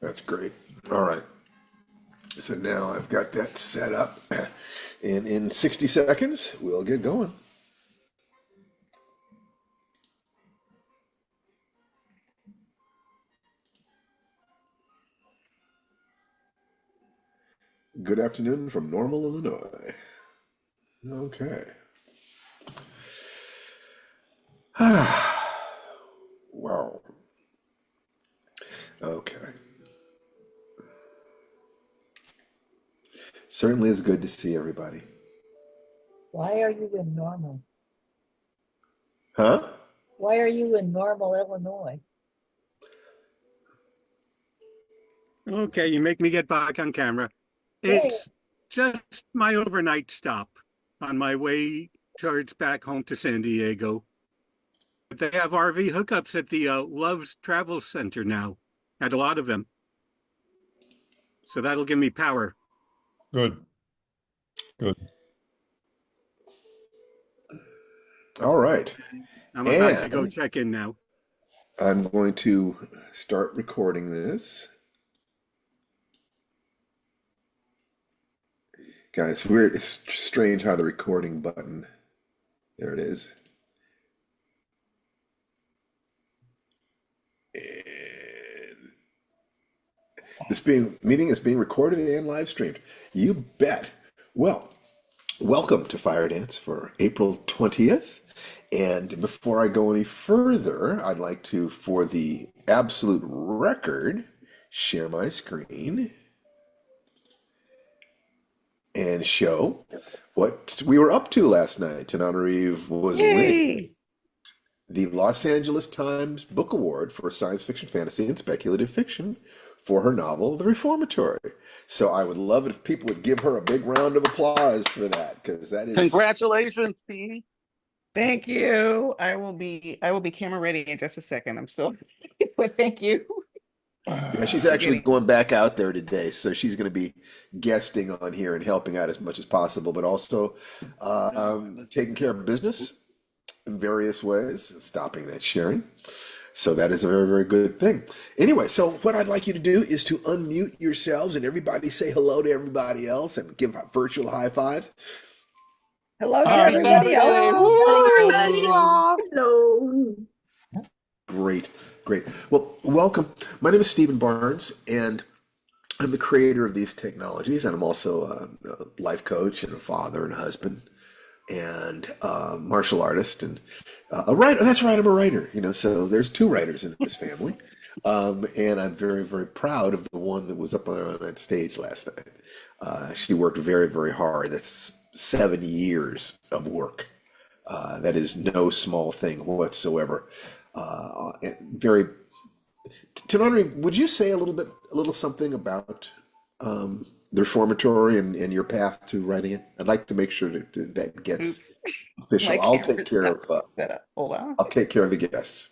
That's great. All right. So now I've got that set up. And in 60 seconds, we'll get going. Good afternoon from Normal, Illinois. Okay. Wow. Okay. Certainly is good to see everybody. Why are you in Normal? Huh? Why are you in Normal, Illinois? Okay, you make me get back on camera. Hey, It's just my overnight stop on my way towards back home to San Diego. They have RV hookups at the Love's Travel Center now, at a lot of them. So that'll give me power. Good, good. All right. I'm about to go And check in now. I'm going to start recording this. Guys, weird. It's strange how the recording button, there it is. And this meeting is being recorded and live streamed. You bet. Well, welcome to Fire Dance for April 20th. And before I go any further, I'd like to, for the absolute record, share my screen and show what we were up to last night. Tananarive was winning Yay! the Los Angeles Times Book Award for Science Fiction, Fantasy, and Speculative Fiction for her novel, The Reformatory. So I would love it if people would give her a big round of applause for that, because that is, Congratulations, Steve. Thank you. I will be camera ready in just a second. I'm still but thank you. yeah, she's For actually getting going back out there today. So she's going to be guesting on here and helping out as much as possible, but also taking care of business in various ways, stopping that sharing. So that is a very, very good thing. Anyway, so what I'd like you to do is to unmute yourselves and everybody say hello to everybody else and give virtual high fives. hello to Happy everybody else. Saturday. Woo! Hello. Great, great. Well, welcome. My name is Stephen Barnes, and I'm the creator of these technologies, and I'm also a life coach and a father and a husband and a martial artist and a writer. That's right, I'm a writer. So there's two writers in this family, and I'm very, very proud of the one that was up on that stage last night. She worked very, very hard. That's 7 years of work. That is no small thing whatsoever. Very Tananri, would you say a little something about the reformatory and your path to writing it? I'd like to make sure that gets Oops. My official. camera's not set up. Hold on. I'll take care of the guests.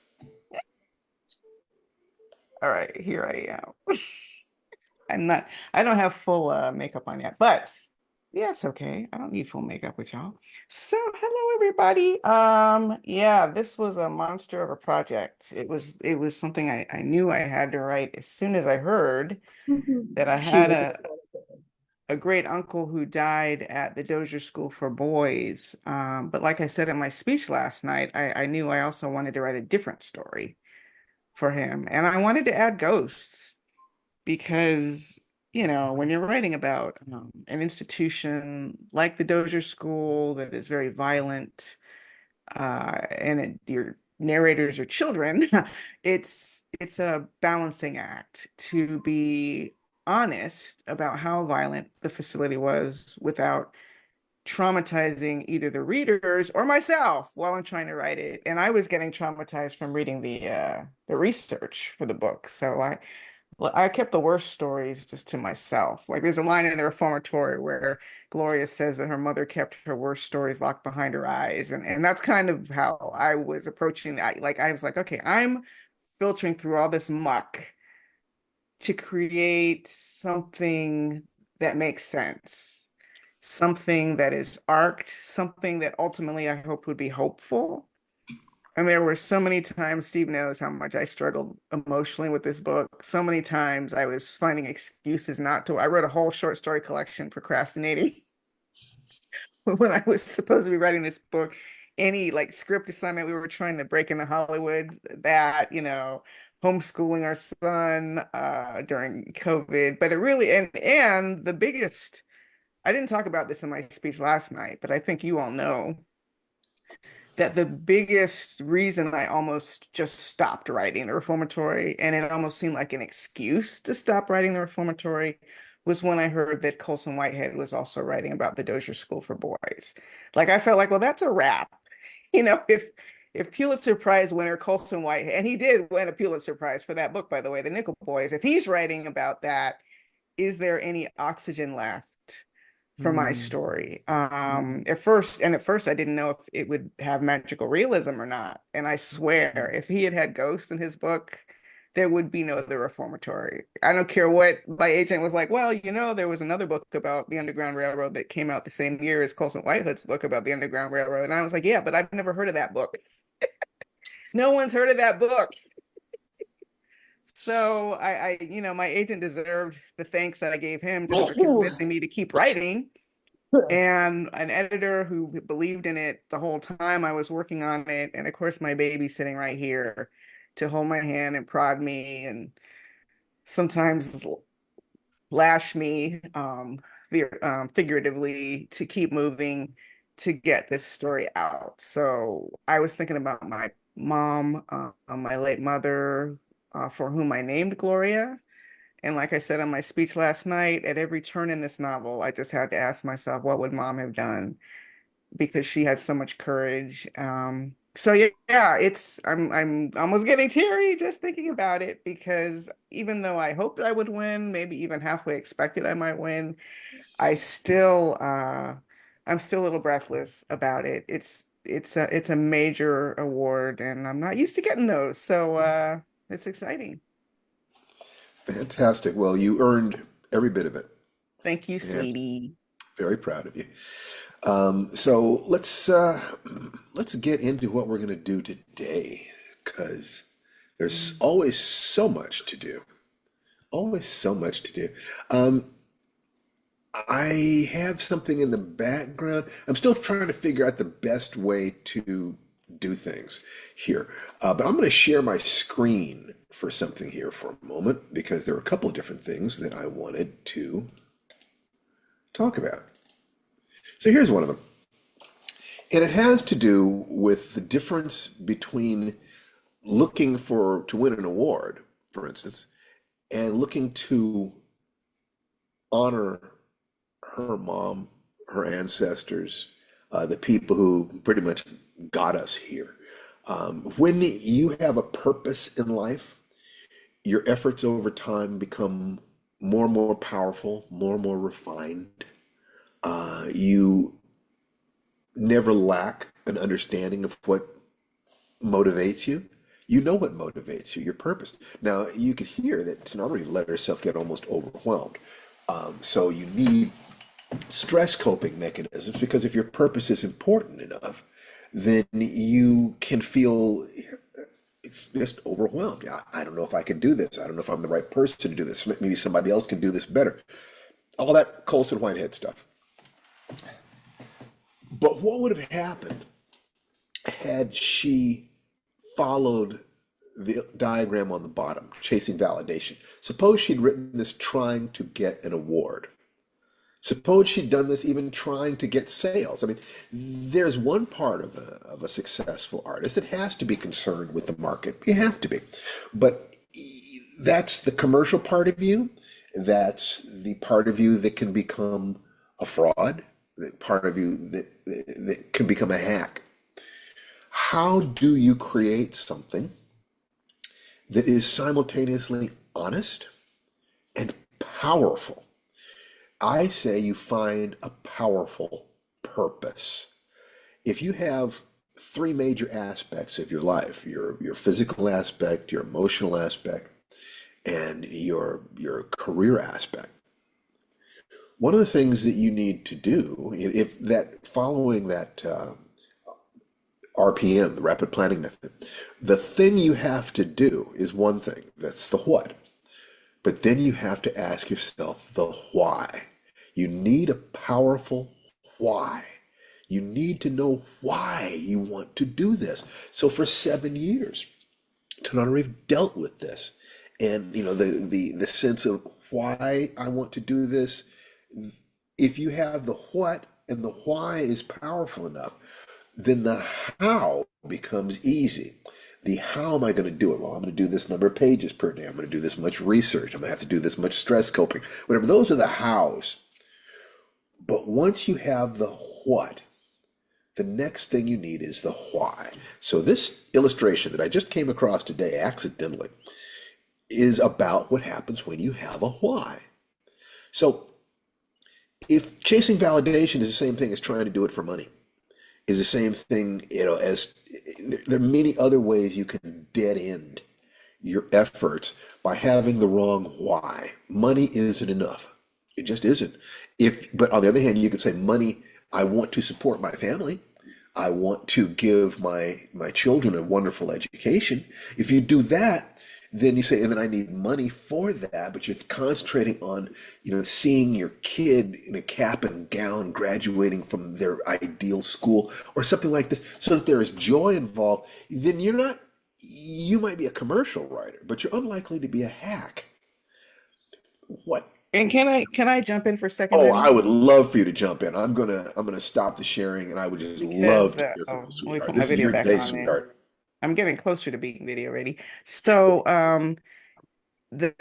All right, here I am. I don't have full makeup on yet, but yeah, it's okay. I don't need full makeup with y'all. So, hello everybody. Yeah, this was a monster of a project. It was something I knew I had to write as soon as I heard that I She had was a great uncle who died at the Dozier School for Boys. But like I said in my speech last night, I knew I also wanted to write a different story for him. And I wanted to add ghosts because, when you're writing about an institution like the Dozier School that is very violent, your narrators are children, it's a balancing act to be honest about how violent the facility was without traumatizing either the readers or myself while I'm trying to write it. And I was getting traumatized from reading the research for the book. So I kept the worst stories just to myself. Like there's a line in the reformatory where Gloria says that her mother kept her worst stories locked behind her eyes. And that's kind of how I was approaching that. Like I was like, okay, I'm filtering through all this muck to create something that makes sense, something that is arced, something that ultimately I hope would be hopeful. And there were so many times, Steve knows how much I struggled emotionally with this book. So many times I was finding excuses not to. I wrote a whole short story collection, procrastinating, when I was supposed to be writing this book. Any like script assignment we were trying to break into Hollywood, that, homeschooling our son during COVID. But it really, and the biggest, I didn't talk about this in my speech last night, but I think you all know that the biggest reason I almost just stopped writing the reformatory, and it almost seemed like an excuse to stop writing the reformatory, was when I heard that Colson Whitehead was also writing about the Dozier School for Boys. Like I felt like, well, that's a wrap. If Pulitzer Prize winner Colson Whitehead, and he did win a Pulitzer Prize for that book, by the way, The Nickel Boys, if he's writing about that, is there any oxygen left for my Mm, story? mm, At first I didn't know if it would have magical realism or not. And I swear, mm. if he had had ghosts in his book, there would be no The Reformatory. I don't care what my agent was like. Well, there was another book about the Underground Railroad that came out the same year as Colson Whitehead's book about the Underground Railroad. And I was like, yeah, but I've never heard of that book. No one's heard of that book. So my agent deserved the thanks that I gave him just for convincing me to keep writing, and an editor who believed in it the whole time I was working on it. And of course, my baby sitting right here to hold my hand and prod me and sometimes lash me, figuratively, to keep moving to get this story out. So I was thinking about my mom, my late mother, for whom I named Gloria. And like I said in my speech last night, at every turn in this novel, I just had to ask myself, what would mom have done? Because she had so much courage. So yeah, I'm almost getting teary just thinking about it, because even though I hoped I would win, maybe even halfway expected I might win, I still I'm still a little breathless about it. It's a major award, and I'm not used to getting those. So it's exciting. Fantastic. Well, you earned every bit of it, Thank you, and sweetie. very proud of you. So let's get into what we're going to do today, because there's always so much to do. Always so much to do. Um, I have something in the background. I'm still trying to figure out the best way to do things here. But I'm going to share my screen for something here for a moment, because there are a couple of different things that I wanted to talk about. So here's one of them. And it has to do with the difference between looking for to win an award, for instance, and looking to honor her mom, her ancestors, the people who pretty much got us here. When you have a purpose in life, your efforts over time become more and more powerful, more and more refined. You never lack an understanding of what motivates you. You know what motivates you, your purpose. Now, you could hear that Tanamari let herself get almost overwhelmed. So you need stress coping mechanisms, because if your purpose is important enough, then you can feel it's just overwhelmed. Yeah, I don't know if I can do this. I don't know if I'm the right person to do this. Maybe somebody else can do this better. All that Colson Whitehead stuff. But what would have happened had she followed the diagram on the bottom, chasing validation? Suppose she'd written this trying to get an award. Suppose she'd done this even trying to get sales. I mean, there's one part of a successful artist that has to be concerned with the market. You have to be. But that's the commercial part of you. That's the part of you that can become a fraud, the part of you that can become a hack. How do you create something that is simultaneously honest and powerful? I say you find a powerful purpose. If you have three major aspects of your life, your physical aspect, your emotional aspect, and your career aspect, one of the things that you need to do, if that following that RPM, the rapid planning method. The thing you have to do is one thing, that's the what. But then you have to ask yourself the why. You need a powerful why. You need to know why you want to do this. So for 7 years, Tananarive dealt with this. And the sense of why I want to do this, if you have the what and the why is powerful enough, then the how becomes easy. The how am I going to do it? Well, I'm going to do this number of pages per day. I'm going to do this much research. I'm going to have to do this much stress coping. Whatever. Those are the hows. But once you have the what, the next thing you need is the why. So this illustration that I just came across today accidentally is about what happens when you have a why. So if chasing validation is the same thing as trying to do it for money, is the same thing, as there are many other ways you can dead end your efforts by having the wrong why. Money isn't enough. It just isn't. But on the other hand, you could say money, I want to support my family. I want to give my children a wonderful education. If you do that, then you say, and then I need money for that, but you're concentrating on, seeing your kid in a cap and gown graduating from their ideal school or something like this, so that there is joy involved, then you might be a commercial writer, but you're unlikely to be a hack. What? And can I jump in for a second, Oh, I honey? would love for you to jump in. I'm gonna stop the sharing, and I would just love Because to hear from you, let me sweetheart. put my This is video your back day, on there. sweetheart. I'm getting closer to being video ready. So the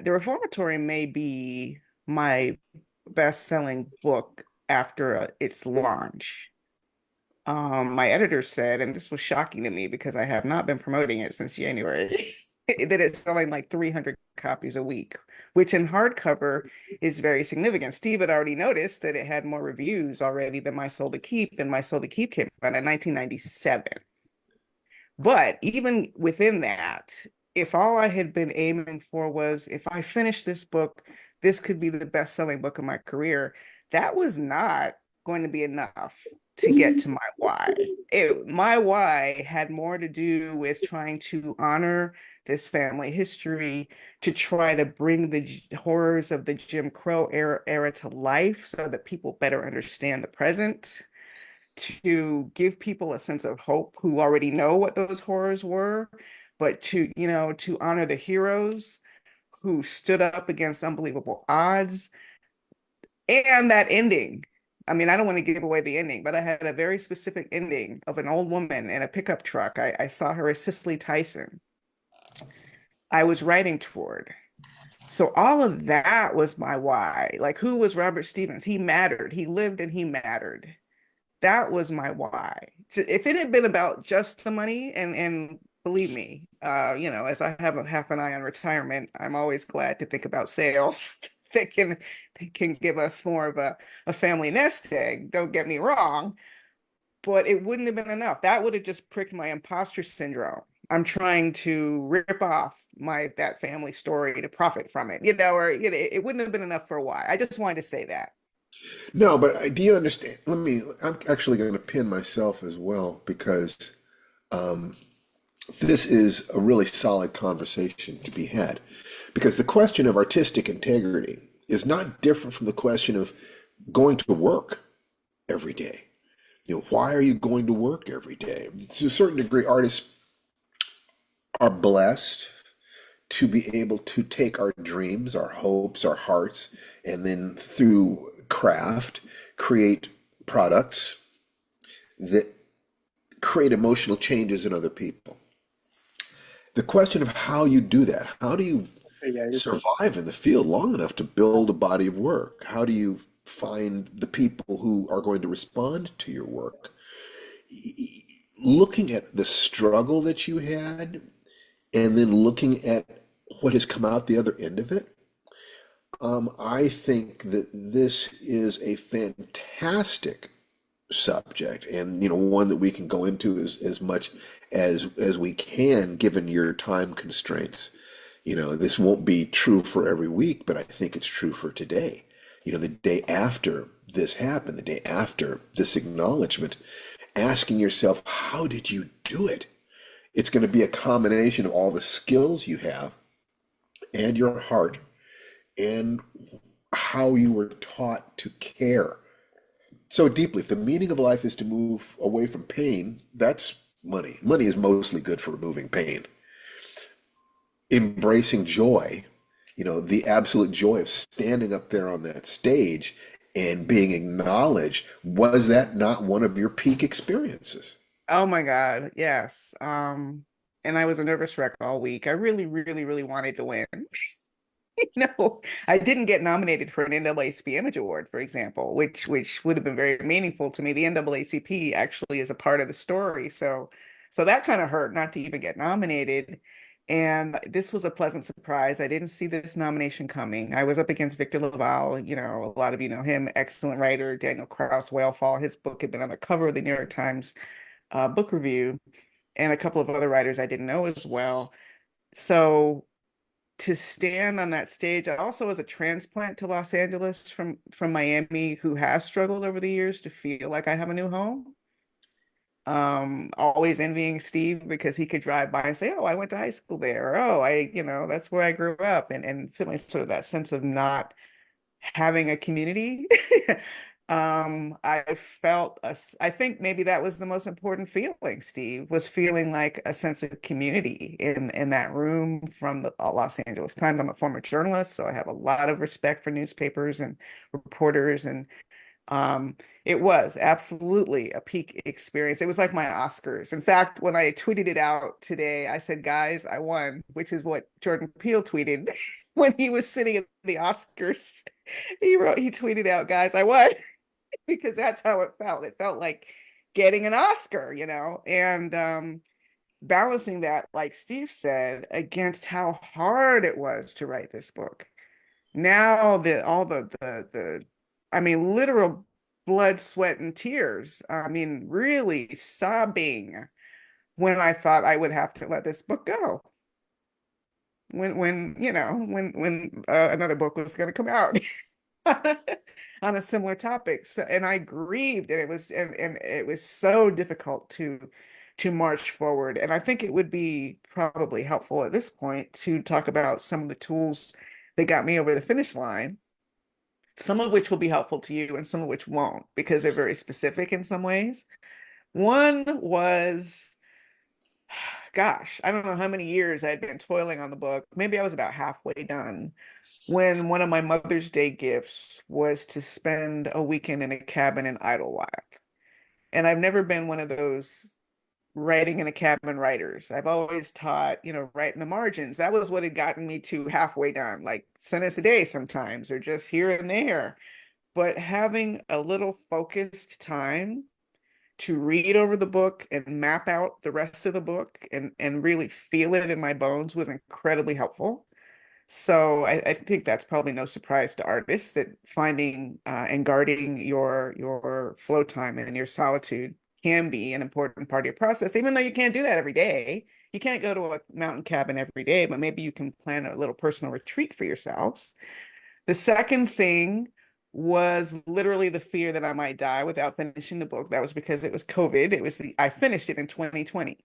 Reformatory may be my best-selling book after its launch. My editor said, and this was shocking to me because I have not been promoting it since January, that it's selling like 300 copies a week, which in hardcover is very significant. Steve had already noticed that it had more reviews already than My Soul to Keep, and My Soul to Keep came out in 1997. But even within that, if all I had been aiming for was if I finish this book, this could be the best-selling book of my career, that was not going to be enough to get to my why. My why had more to do with trying to honor this family history, to try to bring the horrors of the Jim Crow era to life so that people better understand the present, to give people a sense of hope who already know what those horrors were, but to honor the heroes who stood up against unbelievable odds. And that ending. I mean, I don't want to give away the ending, but I had a very specific ending of an old woman in a pickup truck. I saw her as Cicely Tyson. I was writing toward. So all of that was my why. Like, who was Robert Stevens? He mattered. He lived and he mattered. That was my why. If it had been about just the money, and believe me, as I have a half an eye on retirement, I'm always glad to think about sales that can give us more of a family nest egg. Don't get me wrong, but it wouldn't have been enough. That would have just pricked my imposter syndrome. I'm trying to rip off that family story to profit from it, or it wouldn't have been enough for a why. I just wanted to say that. No, but do you understand? I'm actually going to pin myself as well because this is a really solid conversation to be had. Because the question of artistic integrity is not different from the question of going to work every day. Why are you going to work every day? To a certain degree, artists are blessed to be able to take our dreams, our hopes, our hearts, and then through craft, create products that create emotional changes in other people. The question of how you do that, how do you survive in the field long enough to build a body of work? How do you find the people who are going to respond to your work? Looking at the struggle that you had and then looking at what has come out the other end of it, I think that this is a fantastic subject, and one that we can go into as much as we can, given your time constraints. This won't be true for every week, but I think it's true for today. The day after this happened, the day after this acknowledgement, asking yourself, how did you do it? It's going to be a combination of all the skills you have and your heart and how you were taught to care so deeply. If the meaning of life is to move away from pain, that's money. Money is mostly good for removing pain. Embracing joy, the absolute joy of standing up there on that stage and being acknowledged, was that not one of your peak experiences? Oh my God, yes. And I was a nervous wreck all week. I really, really, really wanted to win. No, I didn't get nominated for an NAACP Image Award, for example, which would have been very meaningful to me. The NAACP actually is a part of the story, so that kind of hurt not to even get nominated. And this was a pleasant surprise. I didn't see this nomination coming. I was up against Victor Laval. A lot of you know him, excellent writer. Daniel Kraus, Whale Fall. His book had been on the cover of the New York Times book review, and a couple of other writers I didn't know as well. So to stand on that stage. I also was a transplant to Los Angeles from Miami who has struggled over the years to feel like I have a new home. Always envying Steve because he could drive by and say, "Oh, I went to high school there," or, "Oh, that's where I grew up," and feeling sort of that sense of not having a community. I think maybe that was the most important feeling, Steve, was feeling like a sense of community in that room from the Los Angeles Times. I'm a former journalist, so I have a lot of respect for newspapers and reporters, and um, it was absolutely a peak experience. It was like my Oscars. In fact, when I tweeted it out today, I said, "Guys, I won," which is what Jordan Peele tweeted when he was sitting at the Oscars. He tweeted out, "Guys, I won," because that's how it felt. It felt like getting an Oscar, and balancing that, like Steve said, against how hard it was to write this book. Now that all I mean, literal blood, sweat, and tears. I mean, really sobbing when I thought I would have to let this book go. When another book was going to come out on a similar topic. So, and I grieved, and it was so difficult to march forward. And I think it would be probably helpful at this point to talk about some of the tools that got me over the finish line, some of which will be helpful to you and some of which won't, because they're very specific in some ways. One was, gosh, I don't know how many years I'd been toiling on the book. Maybe I was about halfway done when one of my Mother's Day gifts was to spend a weekend in a cabin in Idlewild. And I've never been one of those writing in a cabin writers. I've always taught, write in the margins. That was what had gotten me to halfway done, like sentence a day sometimes, or just here and there. But having a little focused time to read over the book and map out the rest of the book and really feel it in my bones was incredibly helpful. So I think that's probably no surprise to artists, that finding and guarding your flow time and your solitude can be an important part of your process, even though you can't do that every day. You can't go to a mountain cabin every day, but maybe you can plan a little personal retreat for yourselves. The second thing was literally the fear that I might die without finishing the book. That was because it was COVID. I finished it in 2020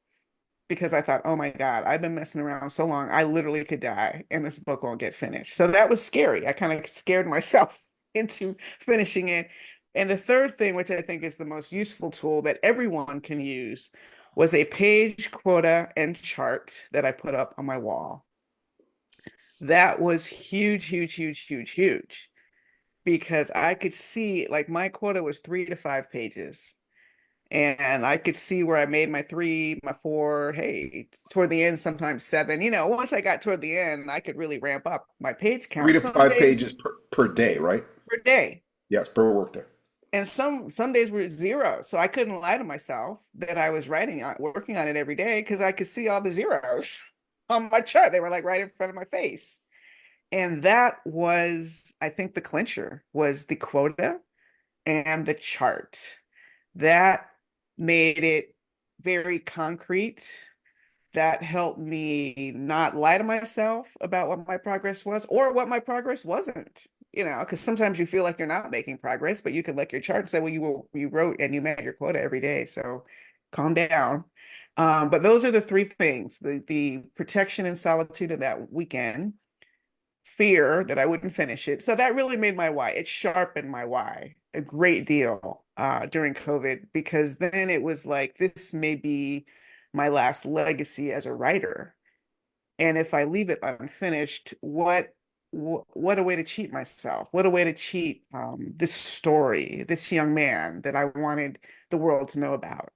because I thought, oh my God, I've been messing around so long. I literally could die and this book won't get finished. So that was scary. I kind of scared myself into finishing it. And the third thing, which I think is the most useful tool that everyone can use, was a page quota and chart that I put up on my wall. That was huge, huge, huge, huge, huge, because I could see, like, my quota was 3 to 5 pages. And I could see where I made my 3, my 4, hey, toward the end, sometimes 7. Once I got toward the end, I could really ramp up my page Three count. to Some five days pages per day, right? per day. Yes, per workday. And some days were 0. So I couldn't lie to myself that I was working on it every day, because I could see all the zeros on my chart. They were like right in front of my face. And that was, I think, the clincher was the quota and the chart. That made it very concrete. That helped me not lie to myself about what my progress was or what my progress wasn't. because sometimes you feel like you're not making progress, but you can look your chart and say, well, you wrote and you met your quota every day, so calm down. But those are the three things: the protection and solitude of that weekend, fear that I wouldn't finish it. So that really made my why. It sharpened my why a great deal during COVID, because then it was like, this may be my last legacy as a writer. And if I leave it unfinished, what a way to cheat myself. What a way to cheat this story, this young man that I wanted the world to know about.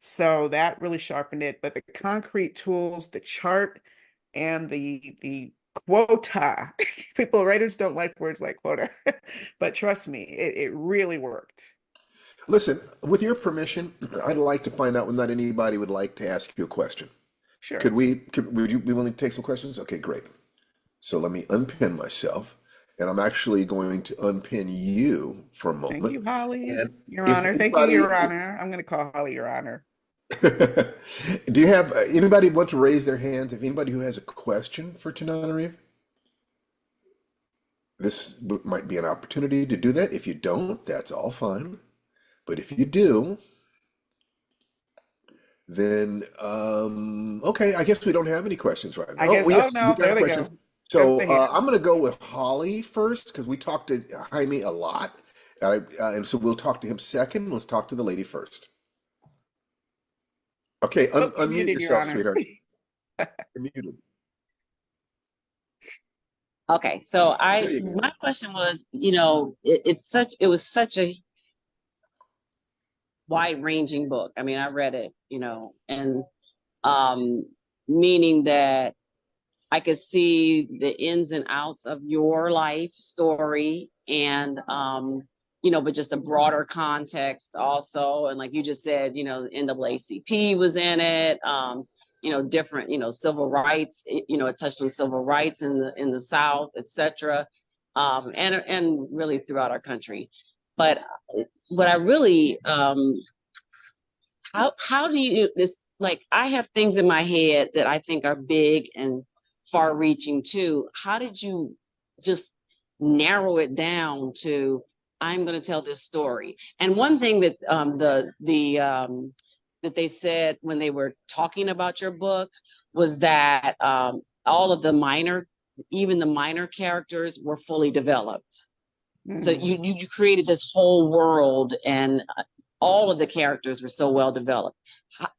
So that really sharpened it. But the concrete tools, the chart, and the quota. People, writers don't like words like quota, but trust me, it really worked. Listen, with your permission, I'd like to find out when that anybody would like to ask you a question. Sure. Would you be willing to take some questions? Okay, great. So let me unpin myself, and I'm actually going to unpin you for a Thank moment. you, Holly. And Your if Honor. Thank you, anybody, Your Honor. I'm going to call Holly Your Honor. do you have anybody want to raise their hands? If anybody who has a question for Tananarive, might be an opportunity to do that. If you don't, that's all fine. But if you do, then okay, I guess we don't have any questions right now. I Oh, guess, oh yes, we no, got there they questions. go. Got So the hand. I'm going to go with Holly first because we talked to Jaime a lot, and so we'll talk to him second. Let's talk to the lady first. Okay, Oh, you're unmute muted, Your yourself, Honor. sweetheart. You're muted. Okay, so There you go. my question was, it was such a wide-ranging book. I mean, I read it, and um, meaning that I could see the ins and outs of your life story and but just the broader context also. And like you just said, NAACP was in it, different, civil rights, it touched on civil rights in the South, etc. And really throughout our country. But what I really how do you this like I have things in my head that I think are big and far reaching too. How did you just narrow it down to I'm going to tell this story? And one thing that that they said when they were talking about your book was that all of the minor, even the minor characters were fully developed. So Hmm. you created this whole world, and all of the characters were so well developed.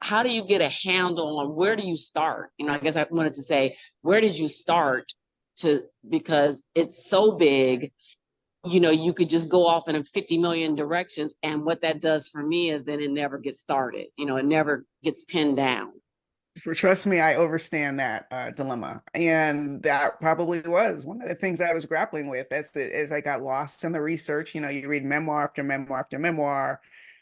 How do you get a handle on where do you start? I guess I wanted to say, where did you start because it's so big, you could just go off in 50 million directions. And what that does for me is then it never gets started. It never gets pinned down. Trust me, I understand that dilemma. And that probably was one of the things I was grappling with as I got lost in the research. You read memoir after memoir after memoir.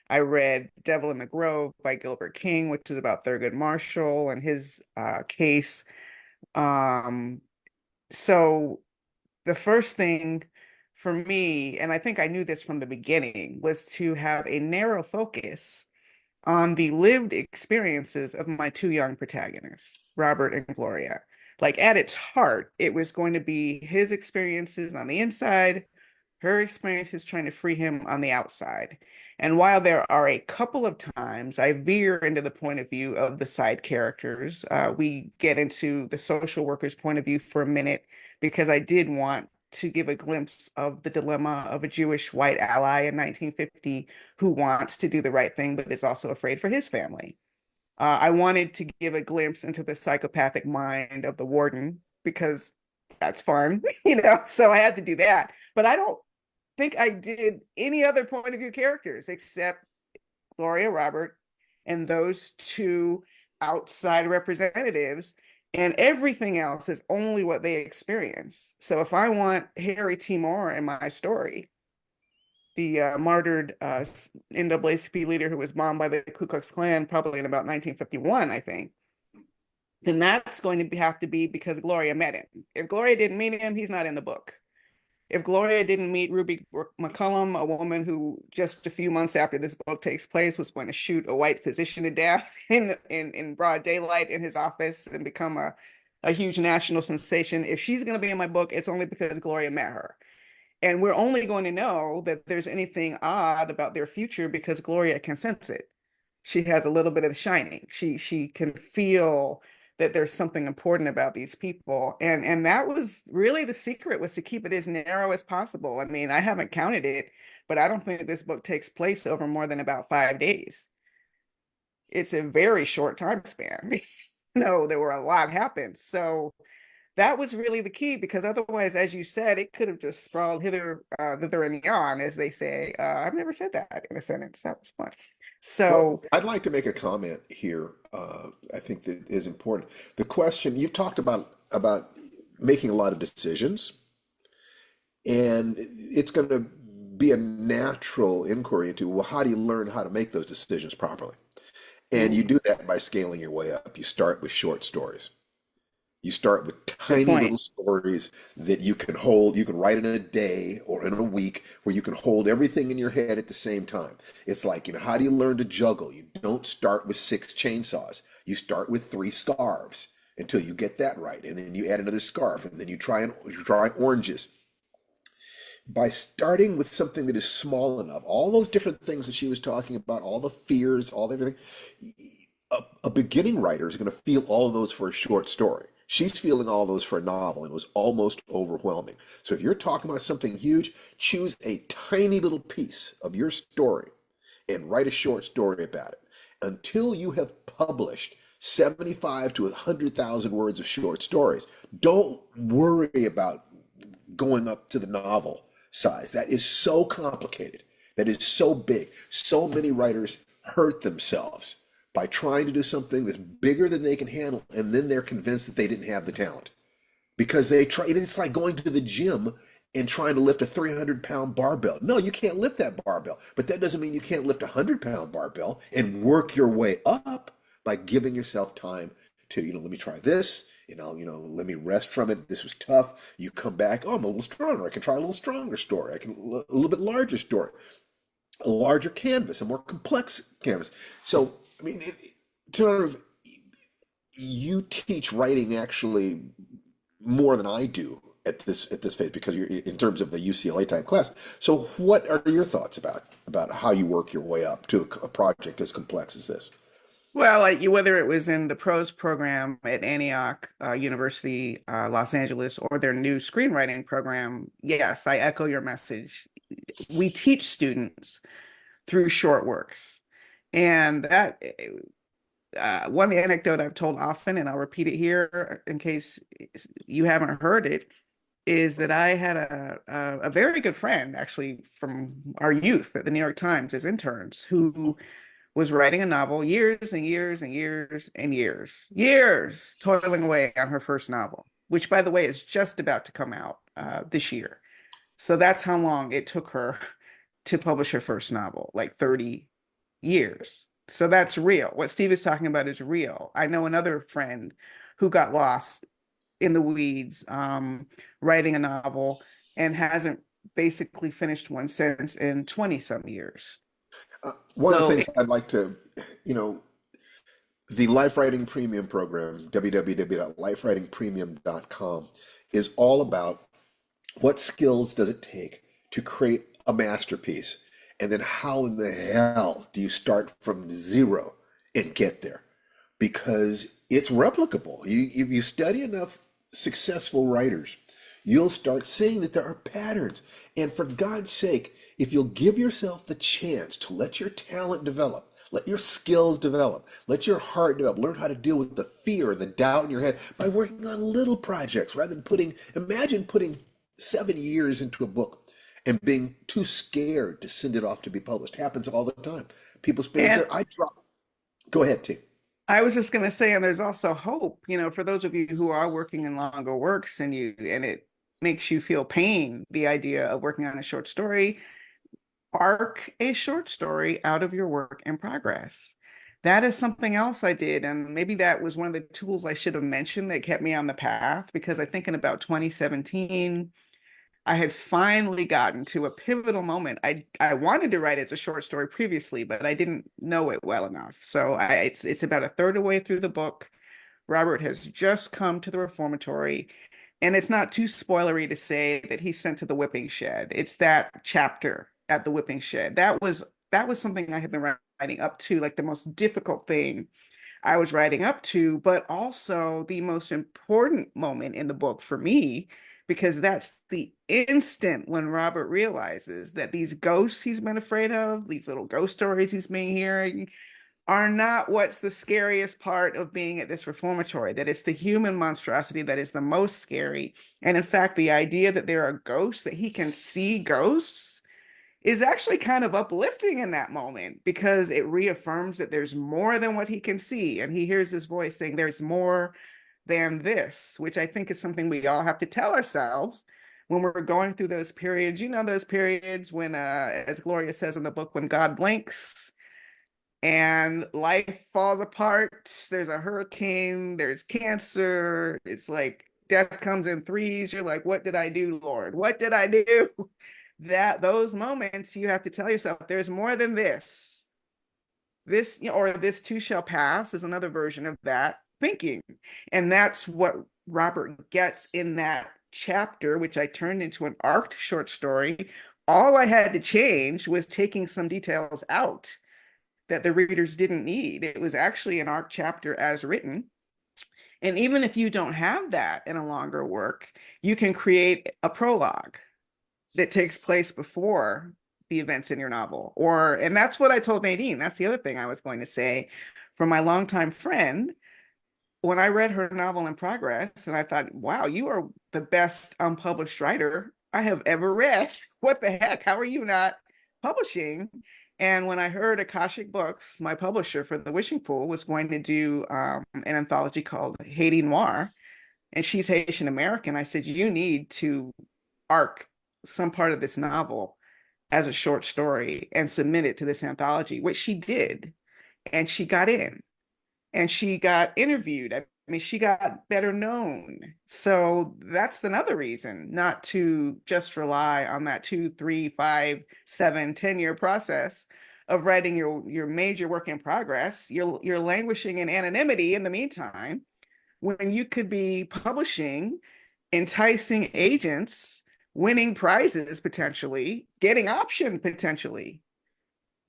I read Devil in the Grove by Gilbert King, which is about Thurgood Marshall and his case. Um, so the first thing for me, and I think I knew this from the beginning, was to have a narrow focus on the lived experiences of my two young protagonists, Robert and Gloria. Like at its heart, it was going to be his experiences on the inside, her experiences trying to free him on the outside. And while there are a couple of times I veer into the point of view of the side characters, we get into the social worker's point of view for a minute because I did want to give a glimpse of the dilemma of a Jewish white ally in 1950 who wants to do the right thing, but is also afraid for his family. I wanted to give a glimpse into the psychopathic mind of the warden because that's fun, so I had to do that. But I don't think I did any other point of view characters except Gloria, Robert, and those two outside representatives. And everything else is only what they experience. So if I want Harry Timor in my story, the martyred NAACP leader who was bombed by the Ku Klux Klan probably in about 1951, I think, then that's going to have to be because Gloria met him. If Gloria didn't meet him, he's not in the book. If Gloria didn't meet Ruby McCullum, a woman who just a few months after this book takes place was going to shoot a white physician to death in broad daylight in his office and become a huge national sensation, if she's going to be in my book, it's only because Gloria met her. And we're only going to know that there's anything odd about their future because Gloria can sense it. She has a little bit of the shining. She can feel that there's something important about these people. And that was really the secret, was to keep it as narrow as possible. I mean, I haven't counted it, but I don't think this book takes place over more than about 5 days. It's a very short time span. No, there were a lot happened. So that was really the key, because otherwise, as you said, it could have just sprawled thither and yon, as they say. I've never said that in a sentence. That was fun. Well, So I'd like to make a comment here. I think that is important. The question you've talked about making a lot of decisions, and it's going to be a natural inquiry into, well, how do you learn how to make those decisions properly? And you do that by scaling your way up. You start with short stories. You start with good tiny point. little stories that you can hold, you can write in a day or in a week, where you can hold everything in your head at the same time. It's like, how do you learn to juggle? You don't start with 6 chainsaws. You start with 3 scarves until you get that right. And then you add another scarf, and then you try oranges. By starting with something that is small enough, all those different things that she was talking about, all the fears, all everything, a beginning writer is going to feel all of those for a short story. She's feeling all those for a novel, and it was almost overwhelming. So if you're talking about something huge, choose a tiny little piece of your story and write a short story about it. Until you have published 75 to 100,000 words of short stories, don't worry about going up to the novel size. That is so complicated. That is so big. So many writers hurt themselves by trying to do something that's bigger than they can handle, and then they're convinced that they didn't have the talent because they try. It's like going to the gym and trying to lift a 300-pound barbell. No, you can't lift that barbell, but that doesn't mean you can't lift a 100-pound barbell and work your way up by giving yourself time to, let me try this, let me rest from it. This was tough. You come back, oh, I'm a little stronger. I can try a little stronger story. I can a little bit larger story, a larger canvas, a more complex canvas. So, I mean, sort of, you teach writing actually more than I do at this phase, because you're in terms of the UCLA type class. So, what are your thoughts about how you work your way up to a project as complex as this? Well, like whether it was in the prose program at Antioch University, Los Angeles, or their new screenwriting program, yes, I echo your message. We teach students through short works. And that one anecdote I've told often, and I'll repeat it here in case you haven't heard it, is that I had a very good friend, actually, from our youth at the New York Times as interns, who was writing a novel years and years and years and years, toiling away on her first novel, which, by the way, is just about to come out this year. So that's how long it took her to publish her first novel, like 30 years. So that's real. What Steve is talking about is real. I know another friend who got lost in the weeds writing a novel and hasn't basically finished one since in 20 some years. One of the So things I'd like to, you know, the Life Writing Premium program, www.lifewritingpremium.com, is all about what skills does it take to create a masterpiece, and then how in the hell do you start from zero and get there? Because it's replicable. If you study enough successful writers, you'll start seeing that there are patterns. And for God's sake, if you'll give yourself the chance to let your talent develop, let your skills develop, let your heart develop, learn how to deal with the fear and the doubt in your head by working on little projects rather than imagine putting 7 years into a book and being too scared to send it off to be published. Happens all the time. People spend and their, I drop, go ahead, T. I was just going to say, and there's also hope, for those of you who are working in longer works and it makes you feel pain, the idea of working on a short story, arc a short story out of your work in progress. That is something else I did. And maybe that was one of the tools I should have mentioned that kept me on the path, because I think in about 2017, I had finally gotten to a pivotal moment. I wanted to write it as a short story previously, but I didn't know it well enough. So it's about a third of the way through the book. Robert has just come to the reformatory, And it's not too spoilery to say that he's sent to the whipping shed. It's that chapter at the whipping shed. That was something I had been writing up to, like the most difficult thing I was writing up to, but also the most important moment in the book for me, because that's the instant when Robert realizes that these ghosts he's been afraid of, these little ghost stories he's been hearing, are not what's the scariest part of being at this reformatory, that it's the human monstrosity that is the most scary. And in fact, the idea that there are ghosts, that he can see ghosts, is actually kind of uplifting in that moment, because it reaffirms that there's more than what he can see. And he hears this voice saying, there's more than this, which I think is something we all have to tell ourselves when we're going through those periods. You know, those periods when, as Gloria says in the book, when God blinks and life falls apart. There's a hurricane, there's cancer. It's like death comes in threes. You're like, what did I do, Lord? What did I do? That those moments you have to tell yourself, there's more than this. This, or this too shall pass is another version of that thinking. And that's what Robert gets in that chapter, which I turned into an arced short story. All I had to change was taking some details out that the readers didn't need. It was actually an arc chapter as written. And even if you don't have that in a longer work, you can create a prologue that takes place before the events in your novel. And that's what I told Nadine. That's the other thing I was going to say. From my longtime friend, when I read her novel in progress, and I thought, wow, you are the best unpublished writer I have ever read. What the heck? How are you not publishing? And when I heard Akashic Books, my publisher for The Wishing Pool, was going to do an anthology called Haiti Noir, and she's Haitian American, I said, you need to arc some part of this novel as a short story and submit it to this anthology, which she did. And she got in and she got interviewed. I mean, she got better known. So that's another reason not to just rely on that 2, 3, 5, 7, 10-year process of writing your major work in progress. You're languishing in anonymity in the meantime, when you could be publishing, enticing agents, winning prizes potentially, getting optioned potentially.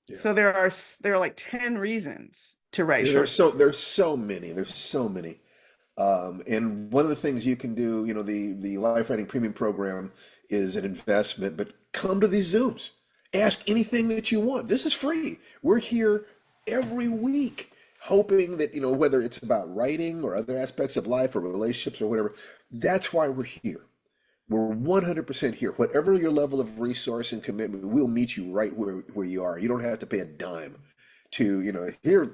Yeah. So there are like 10 reasons to write Yeah, short. there's so many. There's so many. And one of the things you can do, the Life Writing Premium program is an investment, but come to these Zooms. Ask anything that you want. This is free. We're here every week, hoping that, whether it's about writing or other aspects of life or relationships or whatever, that's why we're here. We're 100% here. Whatever your level of resource and commitment, we'll meet you right where you are. You don't have to pay a dime to, here.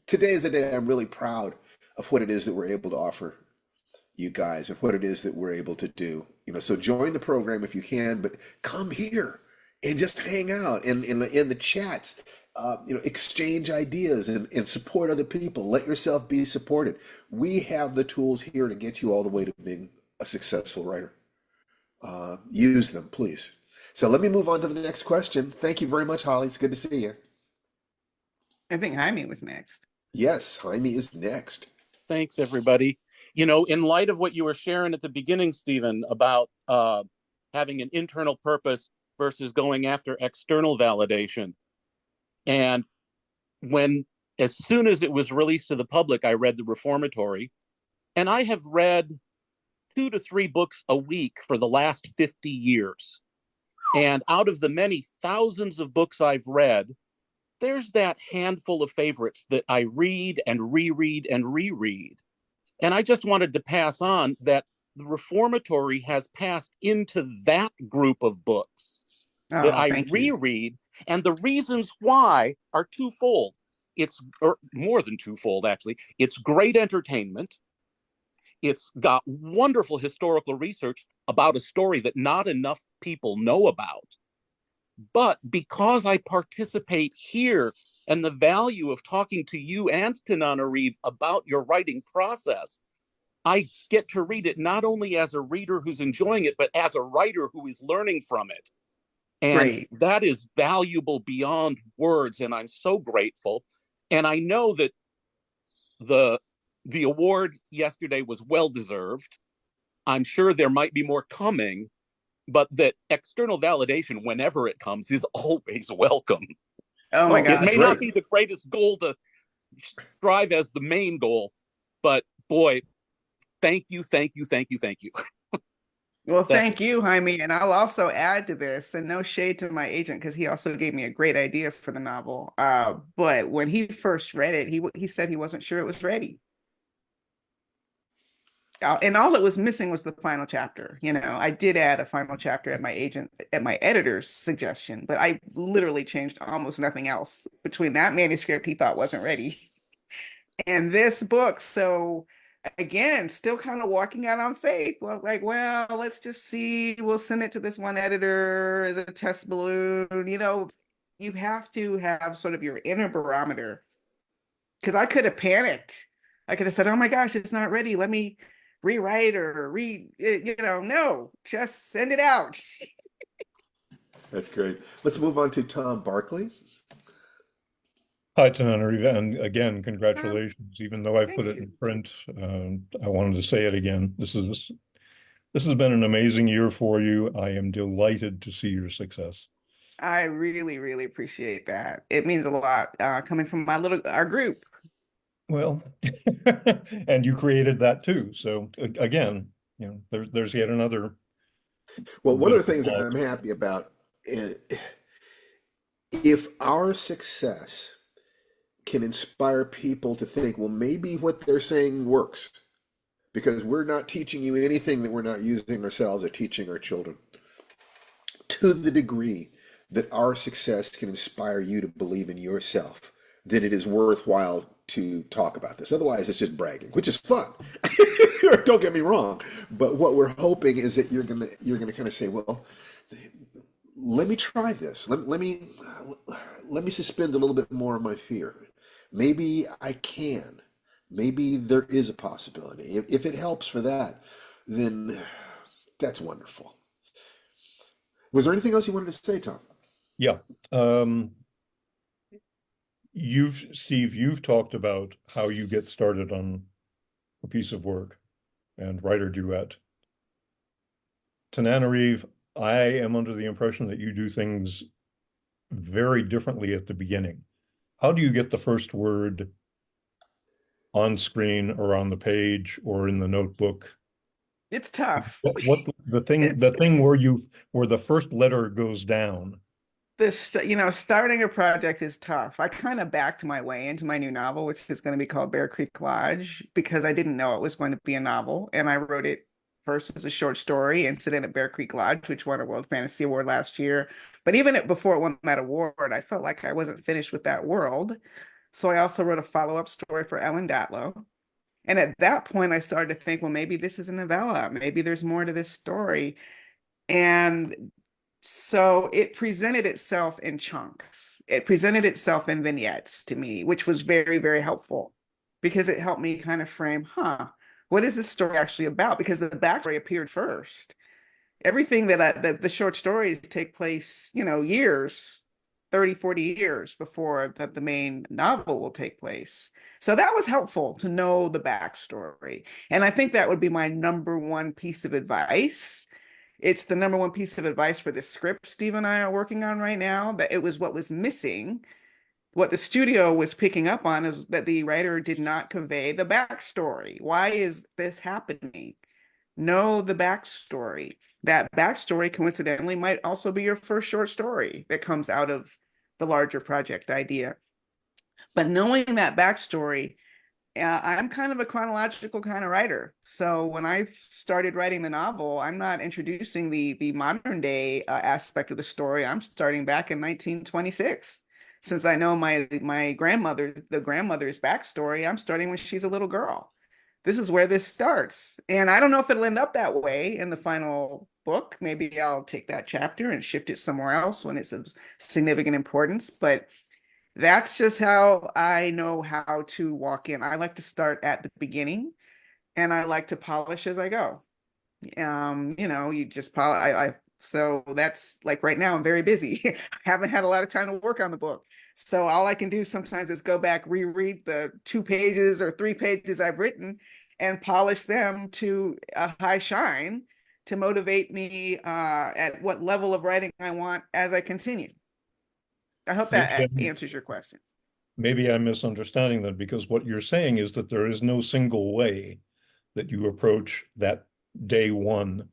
Today is a day I'm really proud of what it is that we're able to offer you guys and what it is that we're able to do. So join the program if you can, but come here and just hang out and in the chats. Exchange ideas and support other people. Let yourself be supported. We have the tools here to get you all the way to being a successful writer. Use them, please. So let me move on to the next question. Thank you very much, Holly. It's good to see you. I think Jaime was next. Yes, Jaime is next. Thanks, everybody. In light of what you were sharing at the beginning, Stephen, about having an internal purpose versus going after external validation. And as soon as it was released to the public, I read The Reformatory, and I have read 2 to 3 books a week for the last 50 years. And out of the many thousands of books I've read, there's that handful of favorites that I read and reread and reread. And I just wanted to pass on that The Reformatory has passed into that group of books that Oh, I thank you. reread. And the reasons why are twofold. Or more than twofold, actually. It's great entertainment. It's got wonderful historical research about a story that not enough people know about. But because I participate here and the value of talking to you and to Nana Reeve about your writing process, I get to read it not only as a reader who's enjoying it, but as a writer who is learning from it. And Great. that is valuable beyond words, and I'm so grateful. And I know that the award yesterday was well deserved. I'm sure there might be more coming, but that external validation, whenever it comes, is always welcome. Oh my Oh, It that's gosh. may not great. be the greatest goal to strive as the main goal, but boy, thank you, thank you, thank you, thank you. Well, That's it. thank you, Jaime. And I'll also add to this, and no shade to my agent because he also gave me a great idea for the novel. But when he first read it, he said he wasn't sure it was ready. And all it was missing was the final chapter. I did add a final chapter at my editor's suggestion, but I literally changed almost nothing else between that manuscript he thought wasn't ready and this book. So again, still kind of walking out on faith. Well, like, well, let's just see. We'll send it to this one editor as a test balloon. You have to have sort of your inner barometer because I could have panicked. I could have said, "Oh my gosh, it's not ready. Let me rewrite or read." No, just send it out. That's great. Let's move on to Tom Barkley. Hi, Tananarive, and again, Um, congratulations. Even though I Thank put it you. in print, I wanted to say it again. This has been an amazing year for you. I am delighted to see your success. I really, really appreciate that. It means a lot coming from our group. Well, and you created that too. So again, there's yet another Well, one bit of of the things applause. I'm happy about, if our success can inspire people to think, well, maybe what they're saying works, because we're not teaching you anything that we're not using ourselves or teaching our children. To the degree that our success can inspire you to believe in yourself, then it is worthwhile to talk about this. Otherwise, it's just bragging, which is fun. Don't get me wrong, but what we're hoping is that you're gonna kind of say, well, let me try this. Let me suspend a little bit more of my fear. Maybe I can. Maybe there is a possibility. If it helps for that, then that's wonderful. Was there anything else you wanted to say, Tom? Yeah. Steve, you've talked about how you get started on a piece of work and writer duet. Tananarive, I am under the impression that you do things very differently at the beginning. How do you get the first word on screen or on the page or in the notebook? It's tough. What the thing It's the thing where the first letter goes down? starting a project is tough. I kind of backed my way into my new novel, which is going to be called Bear Creek Lodge, because I didn't know it was going to be a novel. And I wrote it first as a short story, Incident at Bear Creek Lodge, which won a World Fantasy Award last year. But before it won that award, I felt like I wasn't finished with that world. So I also wrote a follow-up story for Ellen Datlow. And at that point, I started to think, well, maybe this is a novella. Maybe there's more to this story. And so it presented itself in chunks. It presented itself in vignettes to me, which was very, very helpful because it helped me kind of frame, what is this story actually about? Because the backstory appeared first. Everything that the short stories take place, years, 30, 40 years before the main novel will take place. So that was helpful to know the backstory. And I think that would be my number one piece of advice. It's the number one piece of advice for the script Steve and I are working on right now, that it was what was missing. What the studio was picking up on is that the writer did not convey the backstory. Why is this happening? Know the backstory. That backstory, coincidentally, might also be your first short story that comes out of the larger project idea. But knowing that backstory, I'm kind of a chronological kind of writer. So when I started writing the novel, I'm not introducing the modern day aspect of the story. I'm starting back in 1926. Since I know my the grandmother's backstory, I'm starting when she's a little girl. This is where this starts. And I don't know if it'll end up that way in the final book. Maybe I'll take that chapter and shift it somewhere else when it's of significant importance. But that's just how I know how to walk in. I like to start at the beginning and I like to polish as I go. You just polish. So that's like right now, I'm very busy. I haven't had a lot of time to work on the book. So all I can do sometimes is go back, reread the 2 pages or 3 pages I've written and polish them to a high shine to motivate me at what level of writing I want as I continue. I hope that answers your question. Maybe I'm misunderstanding that, because what you're saying is that there is no single way that you approach that day one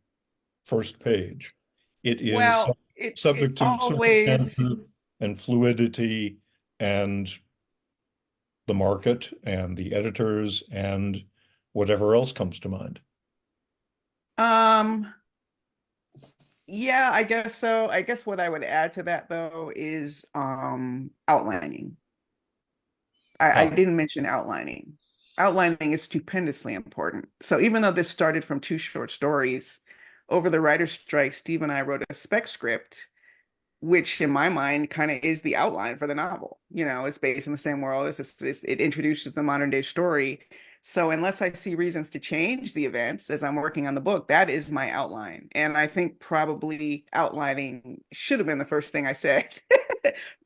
first page. It is Well, subject it's to always, circumstances and fluidity and the market and the editors and whatever else comes to mind. yeah, I guess so. I guess what I would add to that though is outlining. I didn't mention outlining. Outlining is stupendously important. So even though this started from 2 short stories, over the writer's strike, Steve and I wrote a spec script, which in my mind kind of is the outline for the novel. You know, it's based in the same world. It introduces the modern day story. So unless I see reasons to change the events as I'm working on the book, that is my outline. And I think probably outlining should have been the first thing I said.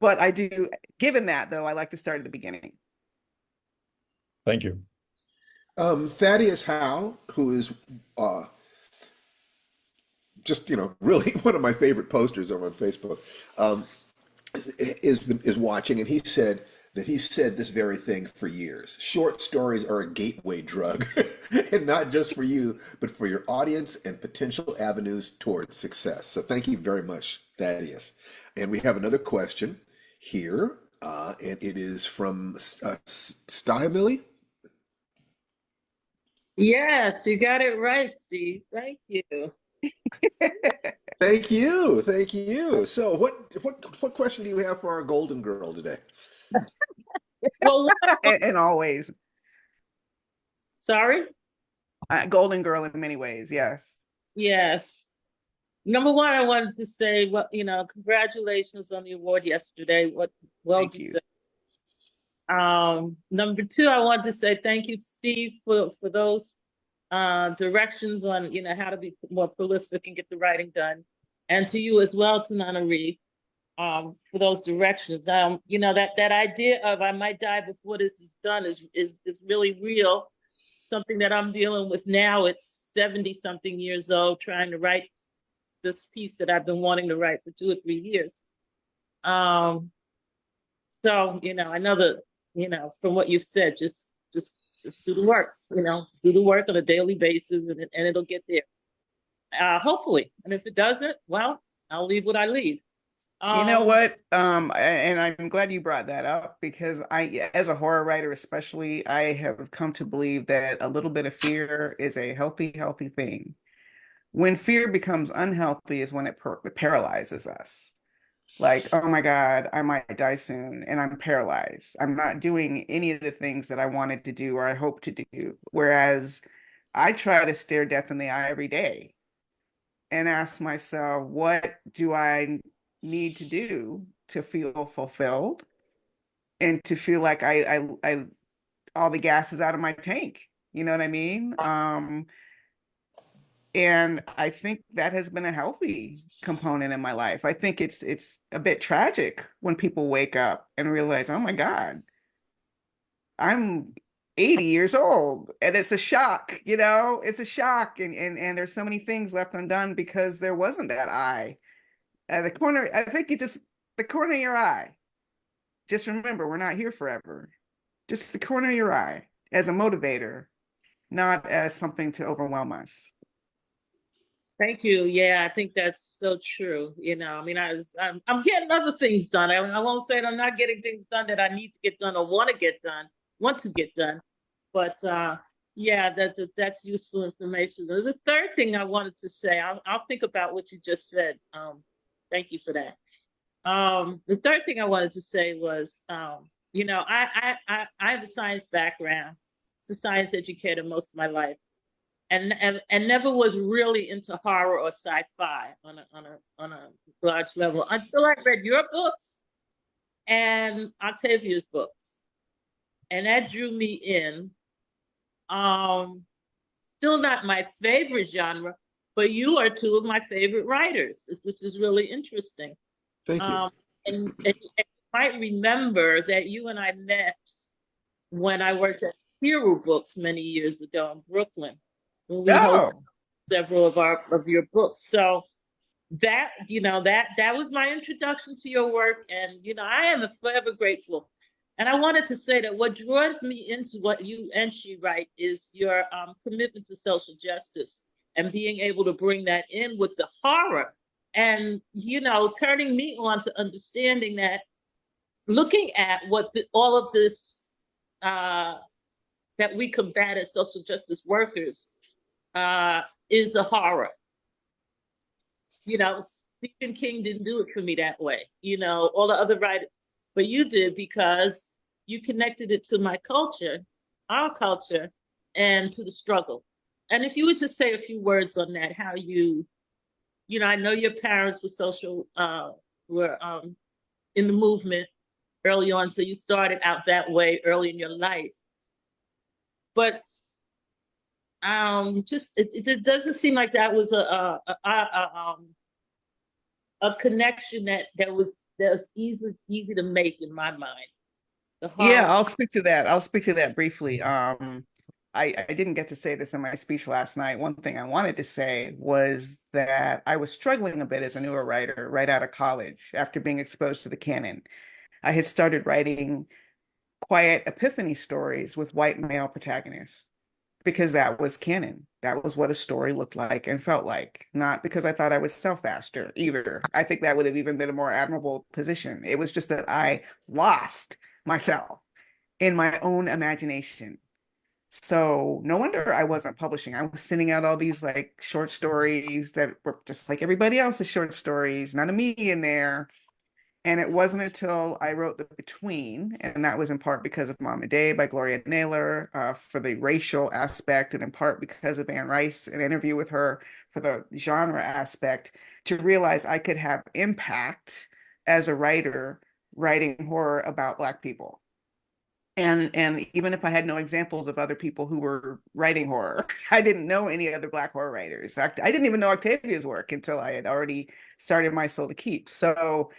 But I do, given that though, I like to start at the beginning. Thank you. Thaddeus Howe, who is just really one of my favorite posters over on Facebook, is watching, and he said that he said this very thing for years. Short stories are a gateway drug, and not just for you, but for your audience and potential avenues towards success. So thank you very much, Thaddeus. And we have another question here, and it is from Stahimili. Yes, you got it right, Steve. Thank you. Thank you, thank you. So, what question do you have for our golden girl today? Well, And always, sorry. golden girl in many ways, yes. Yes. Number one, I wanted to say, well, congratulations on the award yesterday. Well Thank you. deserved. Number two, I wanted to say thank you, Steve, for those directions on how to be more prolific and get the writing done, and to you as well, Tanana Reed, for those directions. That idea of I might die before this is done is really real. Something that I'm dealing with now at 70 something years old, trying to write this piece that I've been wanting to write for 2 or 3 years. So I know that from what you've said, just do the work. Do the work on a daily basis, and it'll get there. Hopefully, and if it doesn't, well, I'll leave what I leave. You know what? And I'm glad you brought that up, because as a horror writer especially, I have come to believe that a little bit of fear is a healthy thing. When fear becomes unhealthy is when it paralyzes us. Like, oh my God, I might die soon, and I'm paralyzed. I'm not doing any of the things that I wanted to do or I hope to do. Whereas I try to stare death in the eye every day and ask myself, what do I need to do to feel fulfilled and to feel like I all the gas is out of my tank? You know what I mean? And I think that has been a healthy component in my life. I think it's a bit tragic when people wake up and realize, oh my God, I'm 80 years old. And it's a shock, it's a shock. And there's so many things left undone because there wasn't that eye at the corner. I think the corner of your eye. Just remember, we're not here forever. Just the corner of your eye as a motivator, not as something to overwhelm us. Thank you. Yeah, I think that's so true. I'm getting other things done. I won't say that I'm not getting things done that I need to get done or want to get done. But yeah, that's useful information. The third thing I wanted to say, I'll think about what you just said. Thank you for that. The third thing I wanted to say was, I have a science background. As a science educator most of my life. And never was really into horror or sci-fi on a large level until I read your books and Octavia's books, and that drew me in. Still not my favorite genre, but you are 2 of my favorite writers, which is really interesting. Thank you. And you might remember that you and I met when I worked at Hero Books many years ago in Brooklyn when we hosted Oh, several of your books. So that, that was my introduction to your work, and I am forever grateful. And I wanted to say that what draws me into what you and she write is your commitment to social justice and being able to bring that in with the horror, and turning me on to understanding that, looking at what all of this uh, that we combat as social justice workers uh, is a horror. Stephen King didn't do it for me that way. All the other writers, but you did, because you connected it to my culture, our culture, and to the struggle. And if you would just say a few words on that, how I know your parents were were in the movement early on, so you started out that way early in your life. But just it doesn't seem like that was a connection that was easy to make in my mind. The yeah, horror. I'll speak to that. I'll speak to that briefly. I didn't get to say this in my speech last night. One thing I wanted to say was that I was struggling a bit as a newer writer right out of college after being exposed to the canon. I had started writing quiet epiphany stories with white male protagonists because that was canon. That was what a story looked like and felt like, not because I thought I would sell faster either. I think that would have even been a more admirable position. It was just that I lost myself in my own imagination. So no wonder I wasn't publishing. I was sending out all these like short stories that were just like everybody else's short stories, none of me in there. And it wasn't until I wrote The Between, and that was in part because of Mom and Day by Gloria Naylor, for the racial aspect, and in part because of Anne Rice, an interview with her for the genre aspect, to realize I could have impact as a writer writing horror about Black people. And even if I had no examples of other people who were writing horror, I didn't know any other Black horror writers. I didn't even know Octavia's work until I had already started My Soul to Keep. So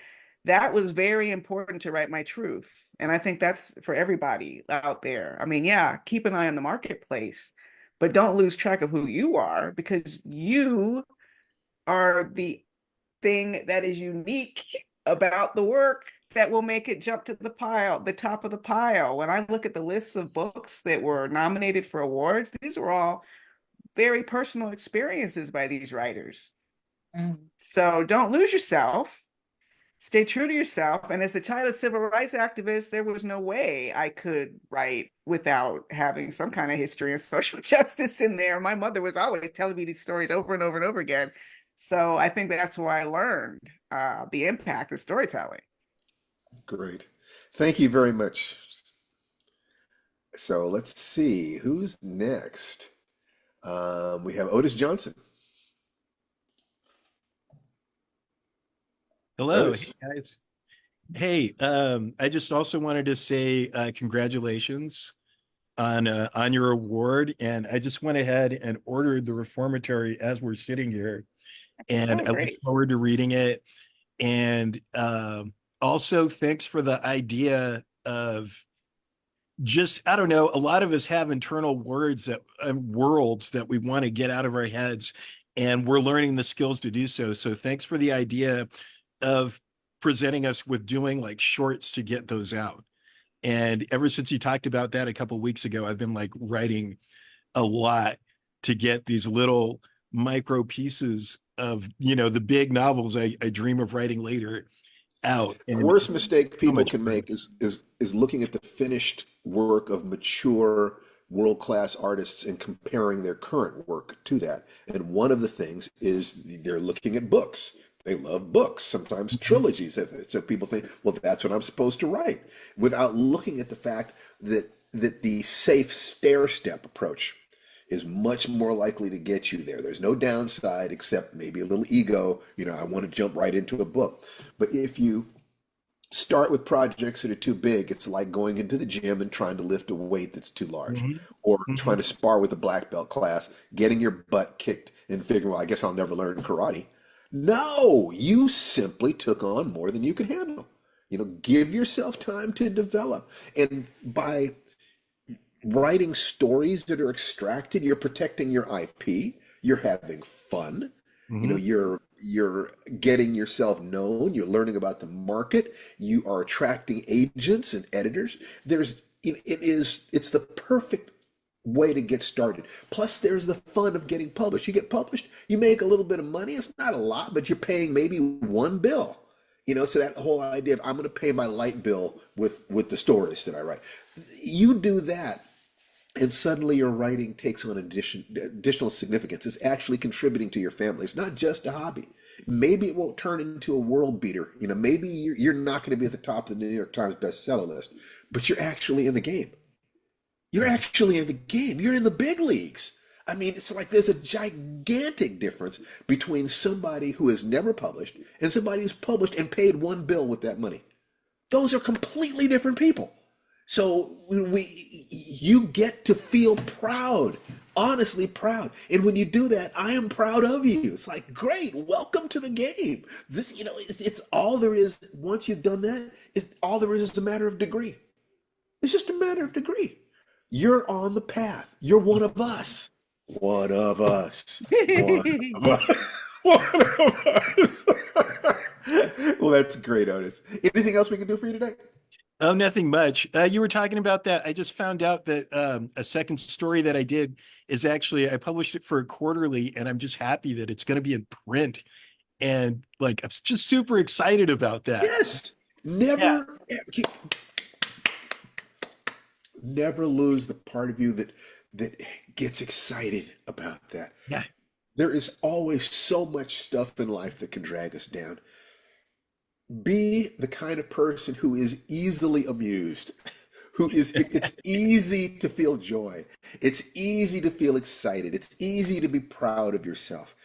that was very important to write my truth. And I think that's for everybody out there. I mean, yeah, keep an eye on the marketplace, but don't lose track of who you are, because you are the thing that is unique about the work that will make it jump to the top of the pile. When I look at the lists of books that were nominated for awards, these were all very personal experiences by these writers. Mm. So don't lose yourself. Stay true to yourself. And as a child of civil rights activist, there was no way I could write without having some kind of history and social justice in there. My mother was always telling me these stories over and over and over again. So I think that's where I learned the impact of storytelling. Great. Thank you very much. So let's see who's next. We have Otis Johnson. Hello, hey Otis. guys. Hey, I just also wanted to say congratulations on your award, and I just went ahead and ordered the reformatory as we're sitting here, and Oh, I look great. forward to reading it. And also, thanks for the idea of just, I don't know, a lot of us have internal worlds that we want to get out of our heads, and we're learning the skills to do so. So thanks for the idea of presenting us with doing like shorts to get those out. And ever since you talked about that a couple of weeks ago, I've been like writing a lot to get these little micro pieces of, the big novels I dream of writing later out. The And worst mistake so people much can fun. make is looking at the finished work of mature world-class artists and comparing their current work to that. And one of the things is they're looking at books. They love books, sometimes Mhm. trilogies. So people think, well, that's what I'm supposed to write, without looking at the fact that the safe stair step approach is much more likely to get you there. There's no downside except maybe a little ego. I want to jump right into a book. But if you start with projects that are too big, it's like going into the gym and trying to lift a weight that's too large, Mhm. or trying Mhm. to spar with a black belt class, getting your butt kicked and figuring, well, I guess I'll never learn karate. No, you simply took on more than you could handle. Give yourself time to develop. And by writing stories that are extracted, you're protecting your IP, you're having fun. You know, Hmm. you're getting yourself known, you're learning about the market, you are attracting agents and editors. It's the perfect way to get started. Plus, there's the fun of getting published. You get published, you make a little bit of money. It's not a lot, but you're paying maybe one bill. You know, so that whole idea of I'm going to pay my light bill with the stories that I write. You do that, and suddenly your writing takes on additional significance. It's actually contributing to your family. It's not just a hobby. Maybe it won't turn into a world beater. You know, maybe you're not going to be at the top of the New York Times bestseller list, but you're actually in the game. You're actually in the game. You're in the big leagues. I mean, it's like there's a gigantic difference between somebody who has never published and somebody who's published and paid one bill with that money. Those are completely different people. So you get to feel proud, honestly proud. And when you do that, I am proud of you. It's like, great, welcome to the game. This, it's all there is. Once you've done that, all there is a matter of degree. It's just a matter of degree. You're on the path. You're one of us. One of us. One of us. One of us. Well, that's great, Otis. Anything else we can do for you today? Oh, nothing much. You were talking about that. I just found out that a second story that I did is actually I published it for a quarterly, and I'm just happy that it's going to be in print. And like, I'm just super excited about that. Yes. Yeah. Never lose the part of you that gets excited about that. Yeah. There is always so much stuff in life that can drag us down. Be the kind of person who is easily amused, it's easy to feel joy. It's easy to feel excited. It's easy to be proud of yourself.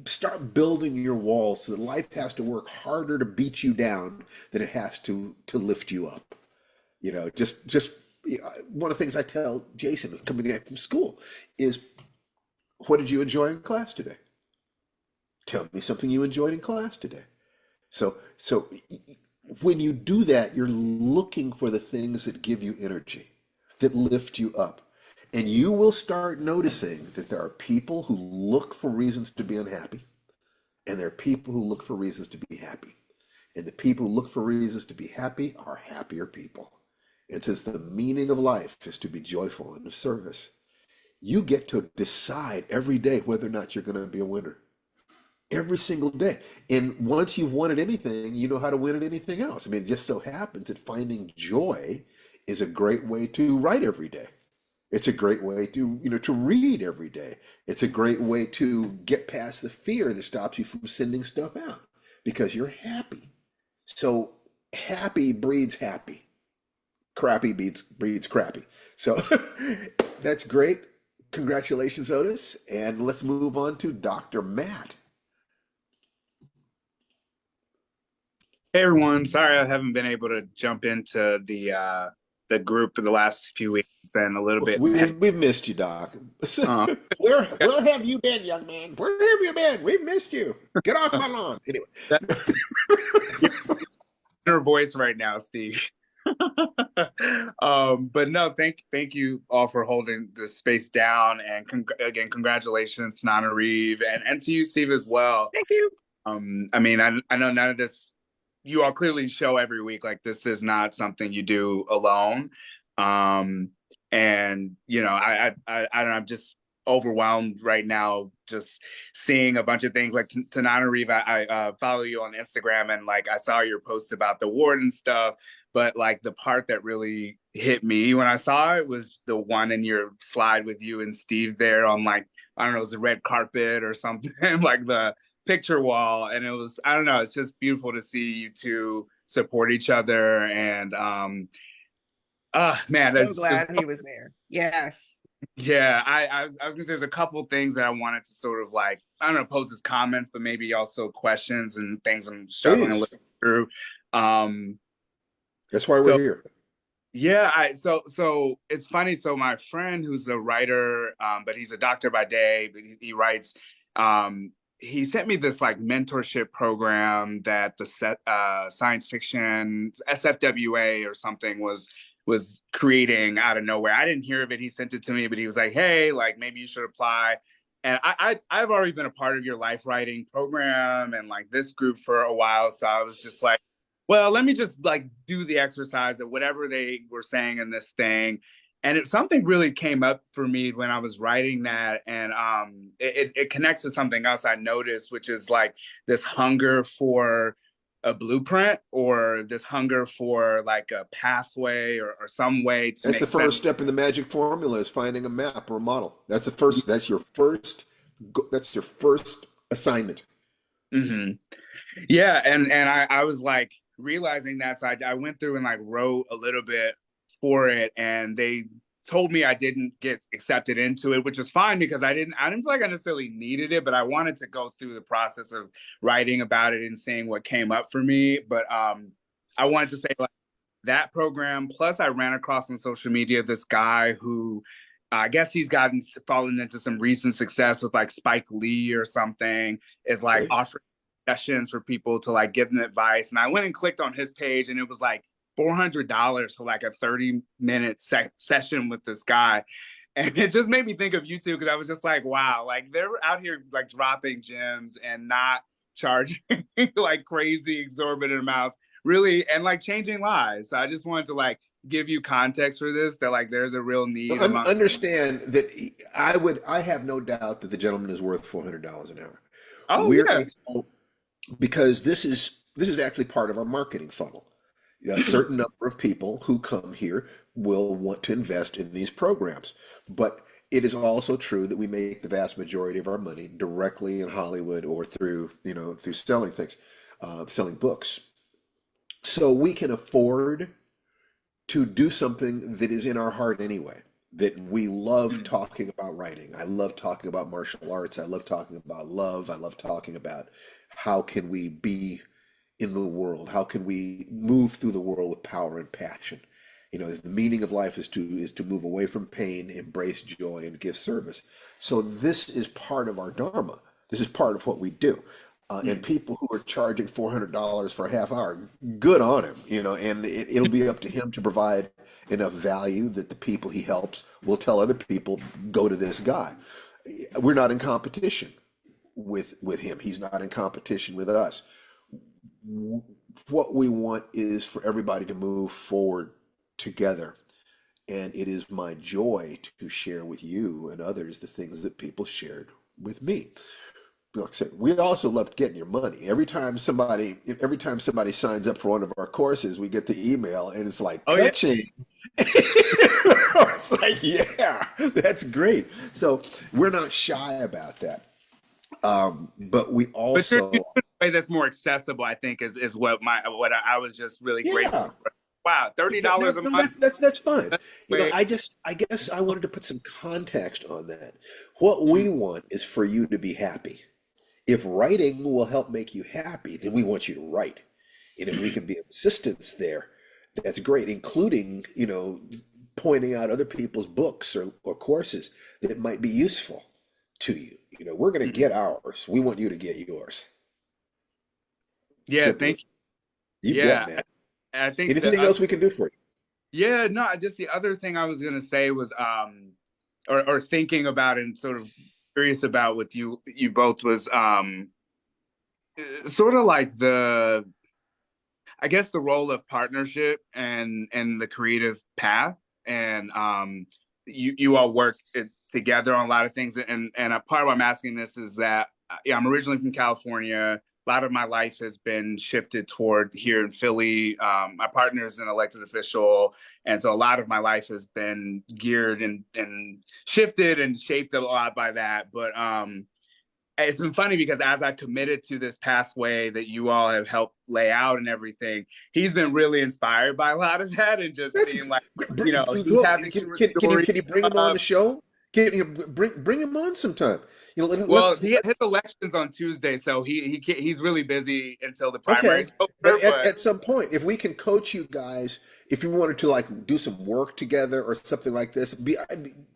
Start building your walls so that life has to work harder to beat you down than it has to lift you up. Just one of the things I tell Jason who's coming back from school is, what did you enjoy in class today? Tell me something you enjoyed in class today. So when you do that, you're looking for the things that give you energy, that lift you up. And you will start noticing that there are people who look for reasons to be unhappy, and there are people who look for reasons to be happy. And the people who look for reasons to be happy are happier people. And since the meaning of life is to be joyful and of service, you get to decide every day whether or not you're going to be a winner. Every single day. And once you've won at anything, you know how to win at anything else. I mean, it just so happens that finding joy is a great way to write every day. It's a great way to read every day. It's a great way to get past the fear that stops you from sending stuff out because you're happy. So happy breeds happy. Crappy breeds crappy. So that's great. Congratulations, Otis. And let's move on to Dr. Matt. Hey everyone, sorry I haven't been able to jump into the group for the last few weeks. It's been a little bit manic. We've missed you, Doc. Uh, Where have you been, young man? Where have you been? We've missed you. Get off my lawn. Anyway. that inner voice right now, Steve. But no, thank you all for holding the space down, and again, congratulations to Nana Reeve and to you, Steve, as well. Thank you. I mean, I know none of this, you all clearly show every week like this is not something you do alone. And I don't know, I'm just overwhelmed right now just seeing a bunch of things. Like to Nana Reeve, I follow you on Instagram, and like I saw your post about the ward and stuff, but like the part that really hit me when I saw it was the one in your slide with you and Steve there on, like, I don't know, it was a red carpet or something, like the picture wall. And it was, I don't know, it's just beautiful to see you two support each other. And man, So that's glad he was there. Yes. yeah. I was gonna say there's a couple things that I wanted to sort of, like, I don't know, pose as comments, but maybe also questions and things I'm struggling a Please. little through. That's why we're So here. yeah, so it's funny. So my friend who's a writer, but he's a doctor by day, but he writes. He sent me this like mentorship program that the science fiction SFWA or something was was creating out of nowhere. I didn't hear of it. He sent it to me, but he was like, "Hey, like maybe you should apply." And I've already been a part of your life writing program and like this group for a while, so I was just like, well, let me just like do the exercise of whatever they were saying in this thing. And something really came up for me when I was writing that, and it connects to something else I noticed, which is like this hunger for a blueprint, or this hunger for like a pathway, or some way to That's the make sense. first step in the magic formula is finding a map or a model. That's your first assignment. Mm-hmm. Yeah, and I was like realizing that, so I went through and like wrote a little bit for it, and they told me I didn't get accepted into it, which was fine because I didn't feel like I necessarily needed it, but I wanted to go through the process of writing about it and seeing what came up for me. But I wanted to say like that program, plus I ran across on social media this guy who I guess he's fallen into some recent success with like Spike Lee or something, is like Okay. offering sessions for people to like give them advice. And I went and clicked on his page, and it was like $400 for like a 30-minute session with this guy. And it just made me think of you two, because I was just like, wow, like they're out here like dropping gems and not charging like crazy exorbitant amounts, really, and like changing lives. So I just wanted to like give you context for this, that like there's a real need among. Understand that I have no doubt that the gentleman is worth $400 an hour. Oh We're yeah. able, because this is actually part of our marketing funnel. A certain number of people who come here will want to invest in these programs, but it is also true that we make the vast majority of our money directly in Hollywood or through selling things, selling books. So we can afford to do something that is in our heart anyway. That we love talking about writing. I love talking about martial arts. I love talking about love. I love talking about how can we be in the world? How can we move through the world with power and passion? The meaning of life is to move away from pain, embrace joy, and give service. So this is part of our dharma. This is part of what we do. And people who are charging $400 for a half hour, good on him, and it'll be up to him to provide enough value that the people he helps will tell other people, go to this guy. We're not in competition with him. He's not in competition with us. What we want is for everybody to move forward together. And it is my joy to share with you and others the things that people shared with me. Like I said, we also love getting your money. Every time somebody signs up for one of our courses, we get the email, and it's like, Oh yeah. touching. It's like, yeah, that's great. So we're not shy about that. But we But also, you're a way that's more accessible, I think, is what I was just really grateful yeah. for. Wow, $30 a No, month. that's fine. Way. I guess I wanted to put some context on that. What we want is for you to be happy. If writing will help make you happy, then we want you to write. And if we can be of assistance there, that's great, including, pointing out other people's books or courses that might be useful to you. We're going to get ours. We want you to get yours. Yeah, Simple thank as, you. you Yeah, bet, man. I think Anything else we can do for you? yeah, no, just the other thing I was gonna say was or thinking about and sort of curious about with you both was sort of like I guess the role of partnership and the creative path, and you all work together on a lot of things, and a part of why I'm asking this is that yeah, I'm originally from California. A lot of my life has been shifted toward here in Philly. My partner is an elected official, and so a lot of my life has been geared and shifted and shaped a lot by that. But it's been funny because as I've committed to this pathway that you all have helped lay out and everything, he's been really inspired by a lot of that, and just That's seeing like, he's cool. having Can, short can, can you stories. can you bring him on the show? Can you bring him on sometime? Well, Let's his election's on Tuesday, so he's really busy until the okay. primary's over. But at, But at some point, if we can coach you guys, if you wanted to like do some work together or something like this,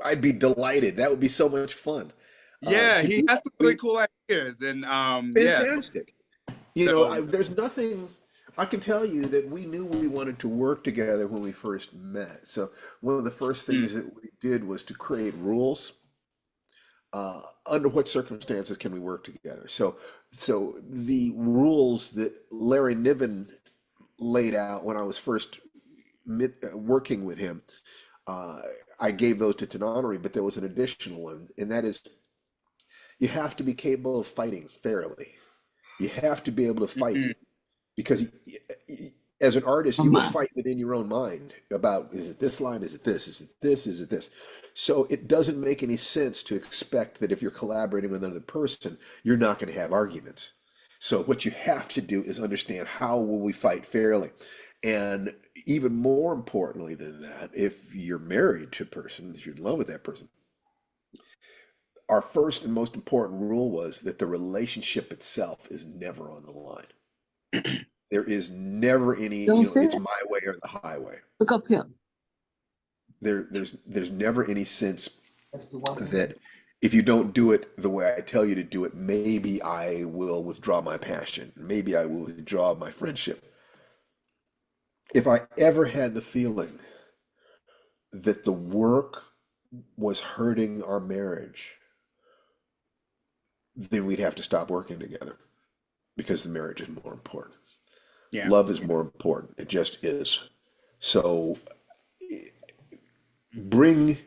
I'd be delighted. That would be so much fun. yeah, To he do has that. some really cool ideas, and yeah, Fantastic. so There's nothing. I can tell you that we knew we wanted to work together when we first met. So one of the first Mm, things that we did was to create rules. Under what circumstances can we work together? So the rules that Larry Niven laid out when I was first working with him, uh, I gave those to Tananari, but there was an additional one, and that is you have to be capable of fighting fairly. You have to be able to fight mm, because as an artist, you Come will on. fight within your own mind about is it this line, is it this, is it this, is it this. So it doesn't make any sense to expect that if you're collaborating with another person, you're not going to have arguments. So what you have to do is understand how will we fight fairly. And even more importantly than that, if you're married to a person, if you're in love with that person, our first and most important rule was that the relationship itself is never on the line. There is never any, Don't say it's it. my way or the highway. Look up here. There's never any sense that if you don't do it the way I tell you to do it, maybe I will withdraw my passion. Maybe I will withdraw my friendship. If I ever had the feeling that the work was hurting our marriage, then we'd have to stop working together because the marriage is more important. yeah. Love is more important. It just is. So bring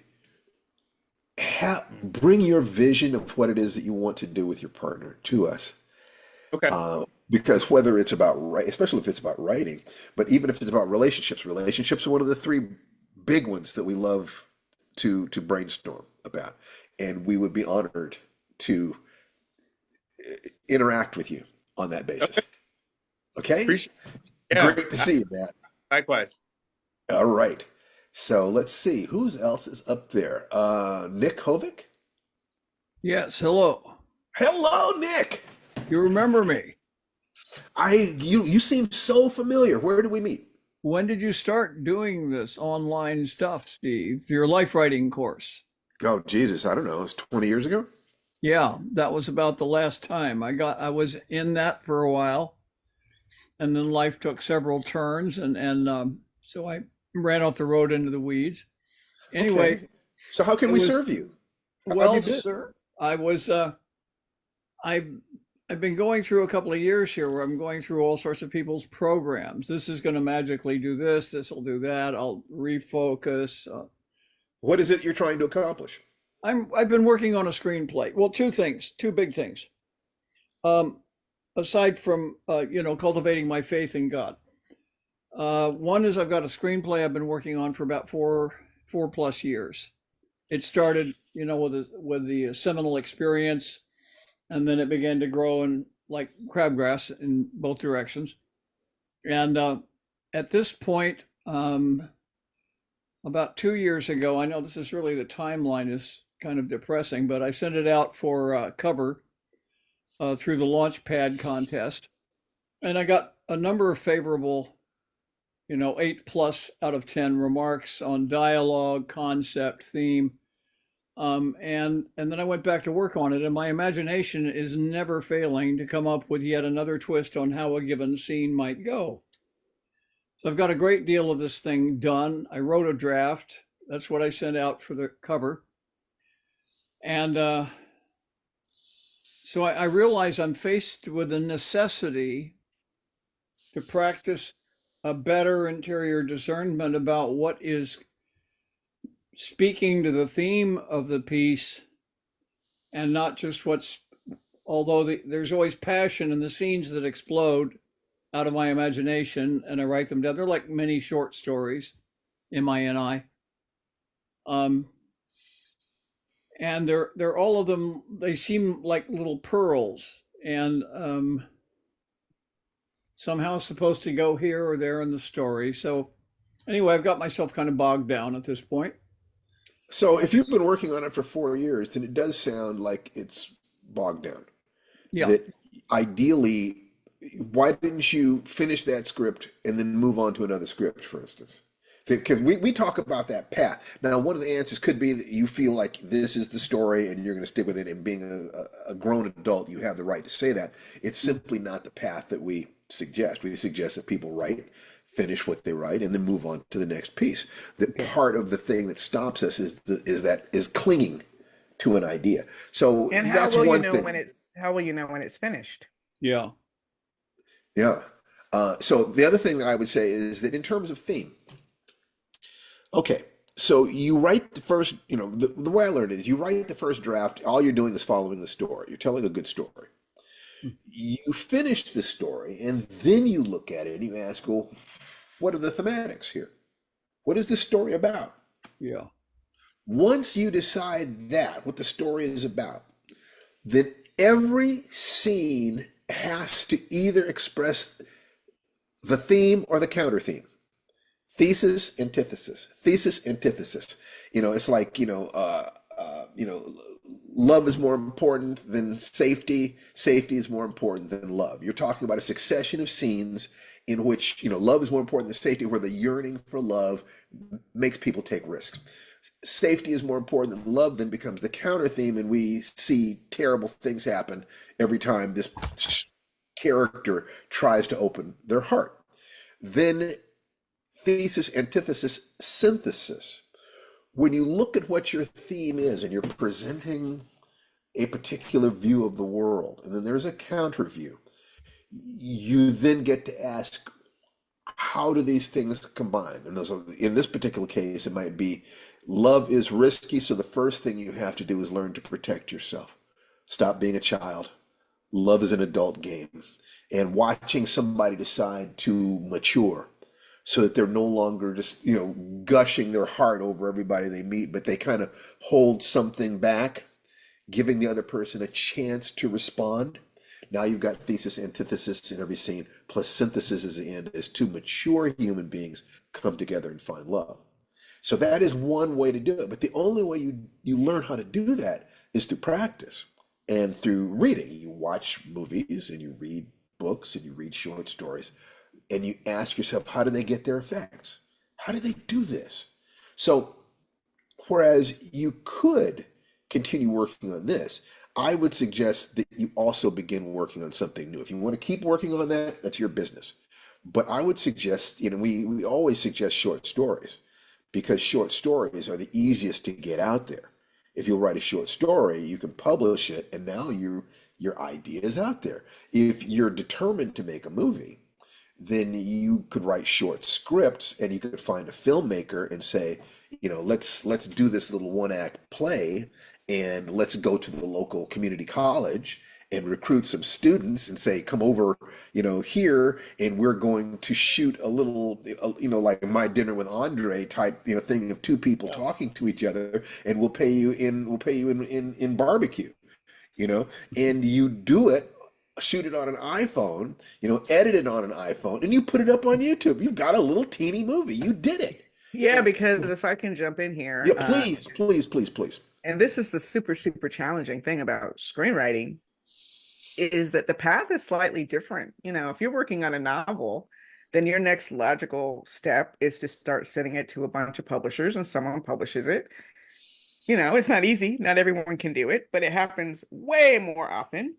bring your vision of what it is that you want to do with your partner to us. Okay. Because whether it's about especially if it's about writing, but even if it's about relationships, relationships are one of the three big ones that we love to brainstorm about, and we would be honored to interact with you on that Okay. basis. Okay, Appreciate. Yeah. great to see you, Matt. Likewise. All right, so let's see who's else is up there. Nick Hovick. Yes, hello. Hello, Nick. You remember me? You seem so familiar. Where did we meet? When did you start doing this online stuff, Steve? Your life writing course. Oh, Jesus, I don't know. It was 20 years ago. Yeah, that was about the last time. I was in that for a while, and then life took several turns, and so I ran off the road into the weeds. Anyway, Okay. So how can it we was serve you? How have you well, been? sir. I was I've been going through a couple of years here where I'm going through all sorts of people's programs. This is going to magically do this. This will do that. I'll refocus. What is it you're trying to accomplish? I've been working on a screenplay. Well, two things, two big things. Um, Aside from cultivating my faith in God. One is I've got a screenplay I've been working on for about four plus years. It started, with the seminal experience, and then it began to grow in like crabgrass in both directions. And at this point, about 2 years ago, I know this is really the timeline is kind of depressing, but I sent it out for cover through the Launchpad contest, and I got a number of favorable, 8+ out of 10 remarks on dialogue, concept, theme. And then I went back to work on it, and my imagination is never failing to come up with yet another twist on how a given scene might go. So I've got a great deal of this thing done. I wrote a draft. That's what I sent out for the cover. And so I realize I'm faced with a necessity to practice a better interior discernment about what is speaking to the theme of the piece and not just although there's always passion in the scenes that explode out of my imagination and I write them down. They're like mini short stories, MINI. And they're all of them, they seem like little pearls, and somehow supposed to go here or there in the story. So anyway, I've got myself kind of bogged down at this point. So if you've been working on it for 4 years, then it does sound like it's bogged down. Yeah. That ideally, why didn't you finish that script and then move on to another script, for instance? Because we talk about that path. Now, one of the answers could be that you feel like this is the story and you're going to stick with it. And being a grown adult, you have the right to say that. It's simply not the path that we suggest. We suggest that people write, finish what they write, and then move on to the next piece. That Okay. part of the thing that stops us is clinging to an idea. So And that's one thing. how will you know when it's finished? Yeah. Yeah. So the other thing that I would say is that in terms of theme, okay, so you write the first, the way I learned it is you write the first draft, all you're doing is following the story. You're telling a good story. You finish the story, and then you look at it and you ask, well, what are the thematics here? What is this story about? Yeah. Once you decide that, what the story is about, then every scene has to either express the theme or the counter theme. Thesis, antithesis, thesis, antithesis. It's like, love is more important than safety. Safety is more important than love. You're talking about a succession of scenes in which, love is more important than safety, where the yearning for love makes people take risks. Safety is more important than love, then becomes the counter theme, and we see terrible things happen every time this character tries to open their heart. Then thesis, antithesis, synthesis. When you look at what your theme is and you're presenting a particular view of the world, and then there's a counter view, you then get to ask, how do these things combine? And in this particular case, it might be love is risky, so the first thing you have to do is learn to protect yourself. Stop being a child. Love is an adult game. And watching somebody decide to mature so that they're no longer just, gushing their heart over everybody they meet, but they kind of hold something back, giving the other person a chance to respond. Now you've got thesis, antithesis in every scene, plus synthesis as the end, as two mature human beings come together and find love. So that is one way to do it. But the only way you learn how to do that is through practice and through reading. You watch movies and you read books and you read short stories and you ask yourself, how do they get their effects? How do they do this? So, whereas you could continue working on this, I would suggest that you also begin working on something new. If you want to keep working on that, that's your business. But I would suggest, we always suggest short stories because short stories are the easiest to get out there. If you'll write a short story, you can publish it, and now your idea is out there. If you're determined to make a movie, then you could write short scripts and you could find a filmmaker and say, let's do this little one act play and let's go to the local community college and recruit some students and say, come over, here, and we're going to shoot a little, like My Dinner with Andre type, thing of two people talking to each other, and we'll pay you in barbecue, and you do it, shoot it on an iPhone, edit it on an iPhone, and you put it up on YouTube. You've got a little teeny movie. You did it. Yeah, And because if I can jump in here, yeah, please, please, please, please. and this is the super, super challenging thing about screenwriting, is that the path is slightly different. If you're working on a novel, then your next logical step is to start sending it to a bunch of publishers and someone publishes it. It's not easy. Not everyone can do it, but it happens way more often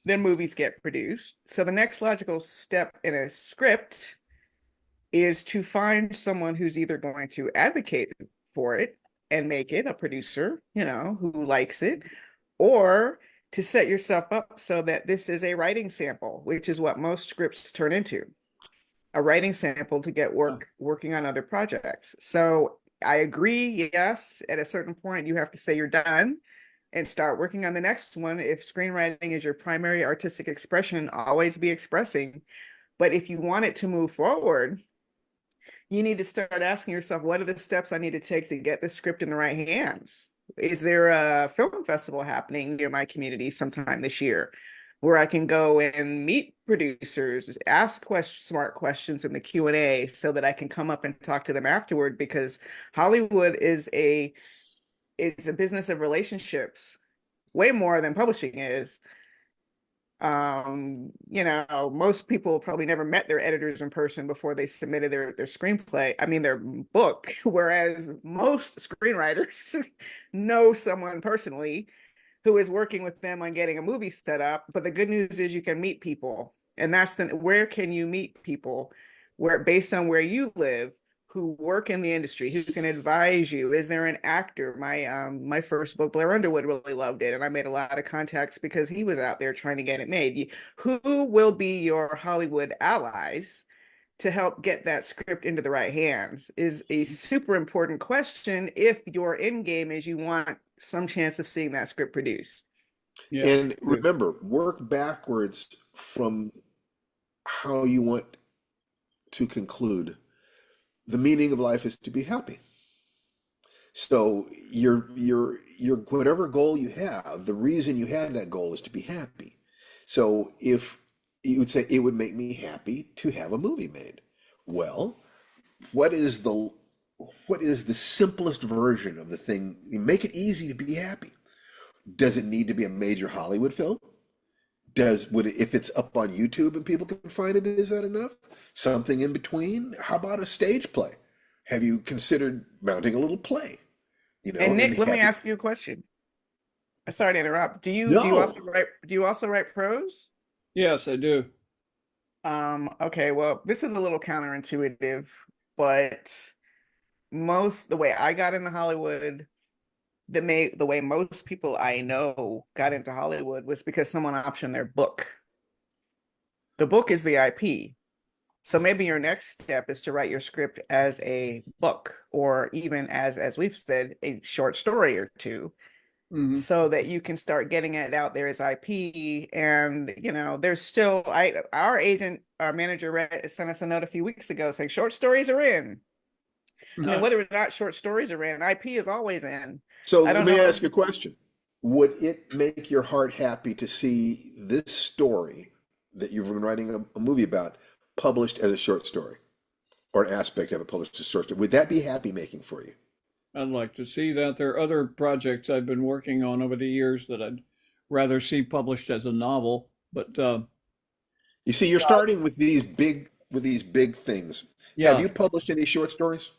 than movies get produced. So the next logical step in a script is to find someone who's either going to advocate for it and make it, a producer, who likes it, or to set yourself up so that this is a writing sample, which is what most scripts turn into, a writing sample to get working on other projects. So I agree, yes, at a certain point you have to say you're done and start working on the next one. If screenwriting is your primary artistic expression, always be expressing. But if you want it to move forward, you need to start asking yourself, what are the steps I need to take to get this script in the right hands? Is there a film festival happening near my community sometime this year where I can go and meet producers, ask smart questions in the Q&A so that I can come up and talk to them afterward? Because Hollywood is a business of relationships, way more than publishing is. Most people probably never met their editors in person before they submitted their screenplay, their book, whereas most screenwriters know someone personally who is working with them on getting a movie set up. But the good news is you can meet people And that's where can you meet people where based on where you live who work in the industry, who can advise you? Is there an actor? My first book, Blair Underwood, really loved it, and I made a lot of contacts because he was out there trying to get it made. Who will be your Hollywood allies to help get that script into the right hands is a super important question if your end game is you want some chance of seeing that script produced. Yeah. And remember, work backwards from how you want to conclude. The meaning of life is to be happy. So your whatever goal you have, the reason you have that goal is to be happy. So if you would say it would make me happy to have a movie made, well, what is the simplest version of the thing? You make it easy to be happy. Does it need to be a major Hollywood film? If it's up on YouTube and people can find it, is that enough? Something in between? How about a stage play? Have you considered mounting a little play? And And Nick, let me having ask you a question. Sorry to interrupt. no. Do you also write prose? Yes, I do. Okay, well, this is a little counterintuitive, but the way I got into Hollywood, the way most people I know got into Hollywood was because someone optioned their book. The book is the IP. So maybe your next step is to write your script as a book, or even as we've said, a short story or two, Hmm. so that you can start getting it out there as IP. And there's still our agent, our manager sent us a note a few weeks ago saying short stories are in. I mean, whether or not short stories are in, IP is always in. So I let don't me know. ask you a question. Would it make your heart happy to see this story that you've been writing a movie about published as a short story, or an aspect of it published as a short story? Would that be happy making for you? I'd like to see that. There are other projects I've been working on over the years that I'd rather see published as a novel. But You see, you're starting with these big things. Have yeah, you published any short stories?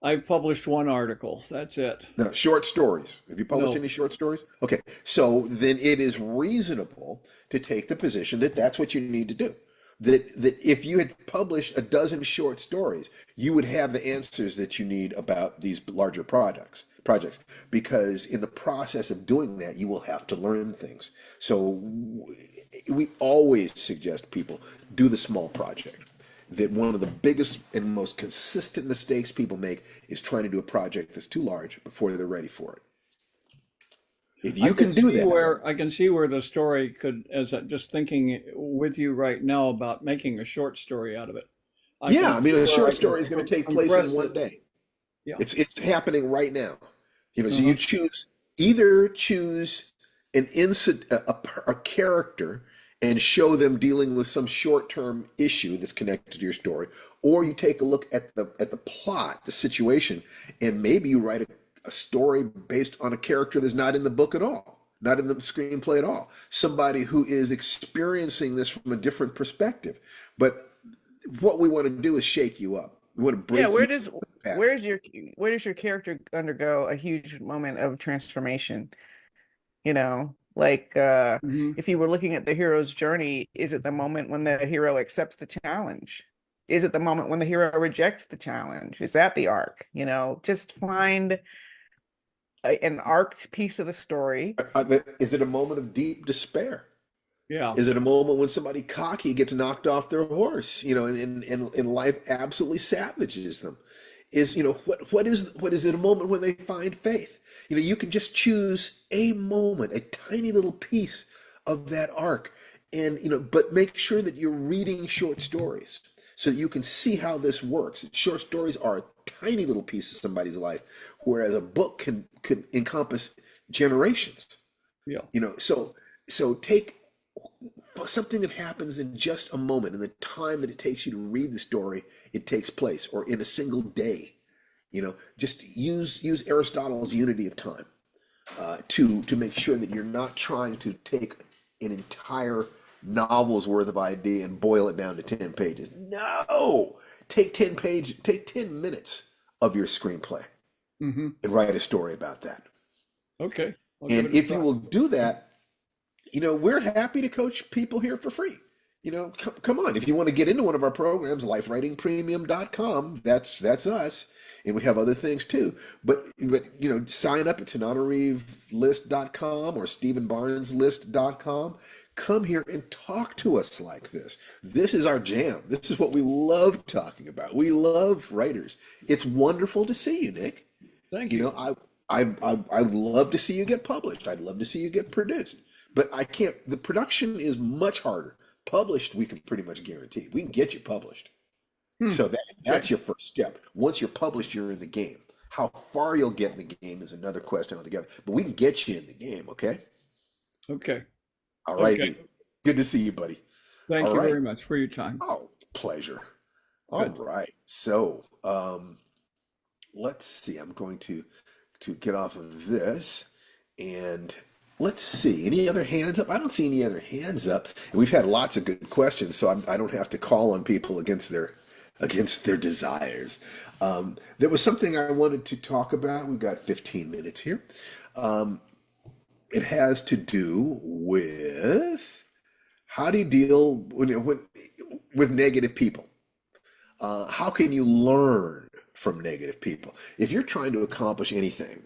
I've published one article. That's it. No, short stories. Have you published No. any short stories? Okay, so then it is reasonable to take the position that that's what you need to do. That if you had published a dozen short stories, you would have the answers that you need about these larger projects. Because in the process of doing that, you will have to learn things. So we always suggest people do the small project. That one of the biggest and most consistent mistakes people make is trying to do a project that's too large before they're ready for it. If I you can can do see that, where the story could, as I'm just thinking with you right now about making a short story out of it. I yeah, can I mean, see a where I short can story is going to take place in compress one it. day. Yeah. It's happening right now. So Uh-huh. you either choose an incident, a character, and show them dealing with some short-term issue that's connected to your story, or you take a look at the plot, the situation, and maybe you write a story based on a character that's not in the book at all, not in the screenplay at all. Somebody who is experiencing this from a different perspective. But what we want to do is shake you up. We want to Yeah, break you out of the pattern. where does your character undergo a huge moment of transformation? Like Hmm. if you were looking at the hero's journey, is it the moment when the hero accepts the challenge? Is it the moment when the hero rejects the challenge? Is that the arc? Just find an arced piece of the story. Is it a moment of deep despair? Yeah. Is it a moment when somebody cocky gets knocked off their horse, and life absolutely savages them? What is it a moment when they find faith? You can just choose a moment, a tiny little piece of that arc, and but make sure that you're reading short stories so that you can see how this works. Short stories are a tiny little piece of somebody's life, whereas a book can encompass generations. Yeah. So take something that happens in just a moment, in the time that it takes you to read the story, it takes place, or in a single day. Just use Aristotle's unity of time to make sure that you're not trying to take an entire novel's worth of idea and boil it down to 10 pages. No, take 10 minutes of your screenplay Hmm. and write a story about that. Okay. I'll give And it a if you try. will do that, we're happy to coach people here for free. Come on. If you want to get into one of our programs, lifewritingpremium.com, that's us. And we have other things too. But sign up at tananarivelist.com or stephenbarneslist.com. Come here and talk to us like this. This is our jam. This is what we love talking about. We love writers. It's wonderful to see you, Nick. Thank You you. know, I'd love to see you get published. I'd love to see you get produced. But I can't, the production is much harder. Published, we can pretty much guarantee. We can get you published. Hmm. So that's Okay. your first step. Once you're published, you're in the game. How far you'll get in the game is another question altogether. But we can get you in the game, okay? Okay. All Okay. righty. Good to see you, buddy. Thank All you right. very much for your time. Oh, pleasure. All Good. right. So, let's see. I'm going to get off of this and let's see. Any other hands up? I don't see any other hands up. And we've had lots of good questions, so I don't have to call on people against their desires. There was something I wanted to talk about. We've got 15 minutes here. It has to do with how do you deal with negative people? How can you learn from negative people? If you're trying to accomplish anything,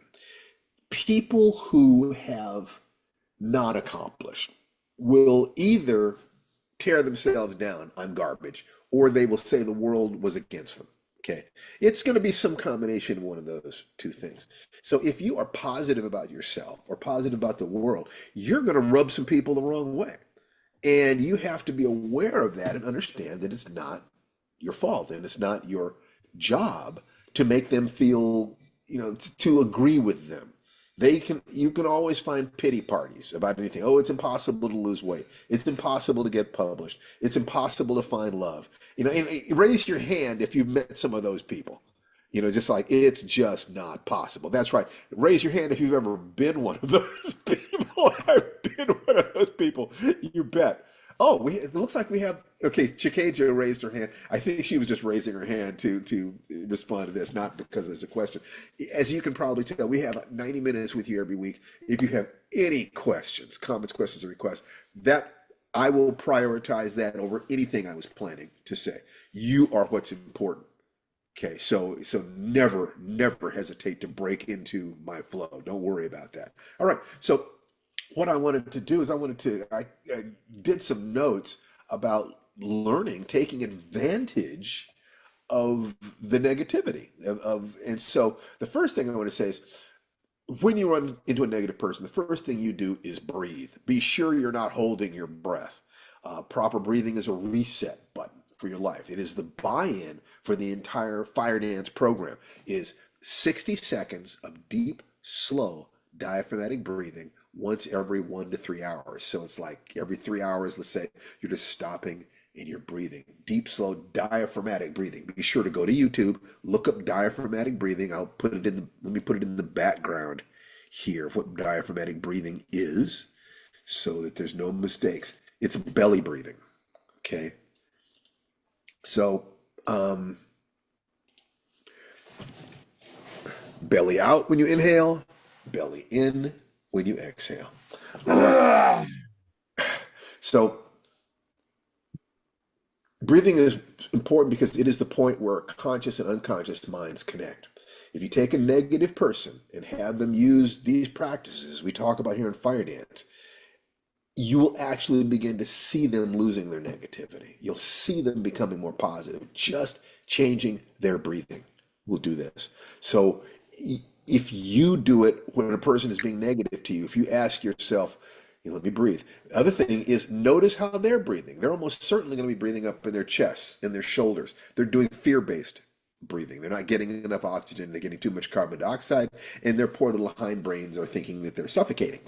people who have not accomplished will either tear themselves down, I'm garbage, or they will say the world was against them. Okay. It's going to be some combination of one of those two things. So if you are positive about yourself or positive about the world, you're going to rub some people the wrong way. And you have to be aware of that and understand that it's not your fault and it's not your job to make them feel, to agree with them. You can always find pity parties about anything. Oh, it's impossible to lose weight. It's impossible to get published. It's impossible to find love. And raise your hand if you've met some of those people. Just like it's just not possible. That's right. Raise your hand if you've ever been one of those people. I've been one of those people. You bet. Oh, it looks like we have. Okay, Chikaja raised her hand. I think she was just raising her hand to respond to this, not because there's a question. As you can probably tell, we have 90 minutes with you every week. If you have any questions, comments, questions, or requests, that I will prioritize that over anything I was planning to say. You are what's important. Okay, so never hesitate to break into my flow. Don't worry about that. All right. So what I wanted to do is I did some notes about learning, taking advantage of the negativity and so the first thing I want to say is when you run into a negative person, the first thing you do is breathe. Be sure you're not holding your breath. Proper breathing is a reset button for your life. It is the buy-in for the entire Firedance program. Is 60 seconds of deep, slow, diaphragmatic breathing once every 1 to 3 hours. So it's like every 3 hours, let's say, you're just stopping and you're breathing. Deep, slow, diaphragmatic breathing. Be sure to go to YouTube, look up diaphragmatic breathing. Let me put it in the background here of what diaphragmatic breathing is so that there's no mistakes. It's belly breathing. Okay. So, belly out when you inhale, belly in when you exhale. All right. So, breathing is important because it is the point where conscious and unconscious minds connect. If you take a negative person and have them use these practices we talk about here in Fire Dance, you will actually begin to see them losing their negativity. You'll see them becoming more positive. Just changing their breathing will do this. So if you do it when a person is being negative to you, if you ask yourself, let me breathe. The other thing is notice how they're breathing. They're almost certainly going to be breathing up in their chests, in their shoulders. They're doing fear-based breathing. They're not getting enough oxygen. They're getting too much carbon dioxide, and their poor little hindbrains are thinking that they're suffocating.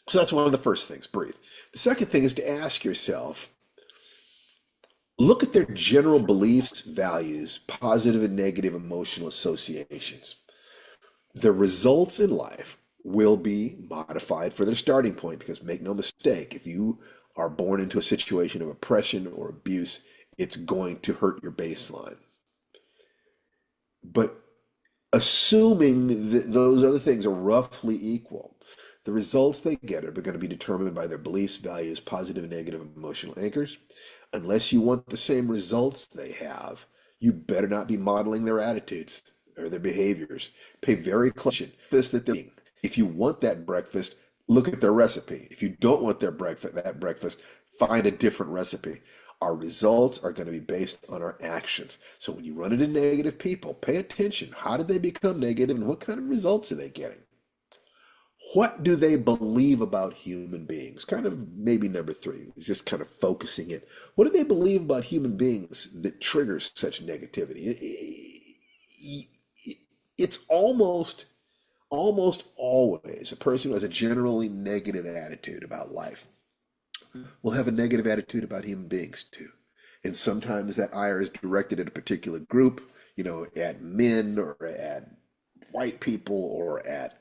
So that's one of the first things, breathe. The second thing is to ask yourself, look at their general beliefs, values, positive and negative emotional associations. The results in life will be modified for their starting point because make no mistake, if you are born into a situation of oppression or abuse, it's going to hurt your baseline. But assuming that those other things are roughly equal, The results they get are going to be determined by their beliefs, values, positive and negative emotional anchors. Unless you want the same results they have, you better not be modeling their attitudes or their behaviors. Pay very close attention to this that they're eating. If you want that breakfast, look at their recipe. If you don't want that breakfast, find a different recipe. Our results are going to be based on our actions. So when you run into negative people, pay attention. How did they become negative and what kind of results are they getting? What do they believe about human beings? Kind of maybe number three is just kind of focusing it. What do they believe about human beings that triggers such negativity? It's almost always a person who has a generally negative attitude about life will have a negative attitude about human beings too. And sometimes that ire is directed at a particular group, at men or at white people or at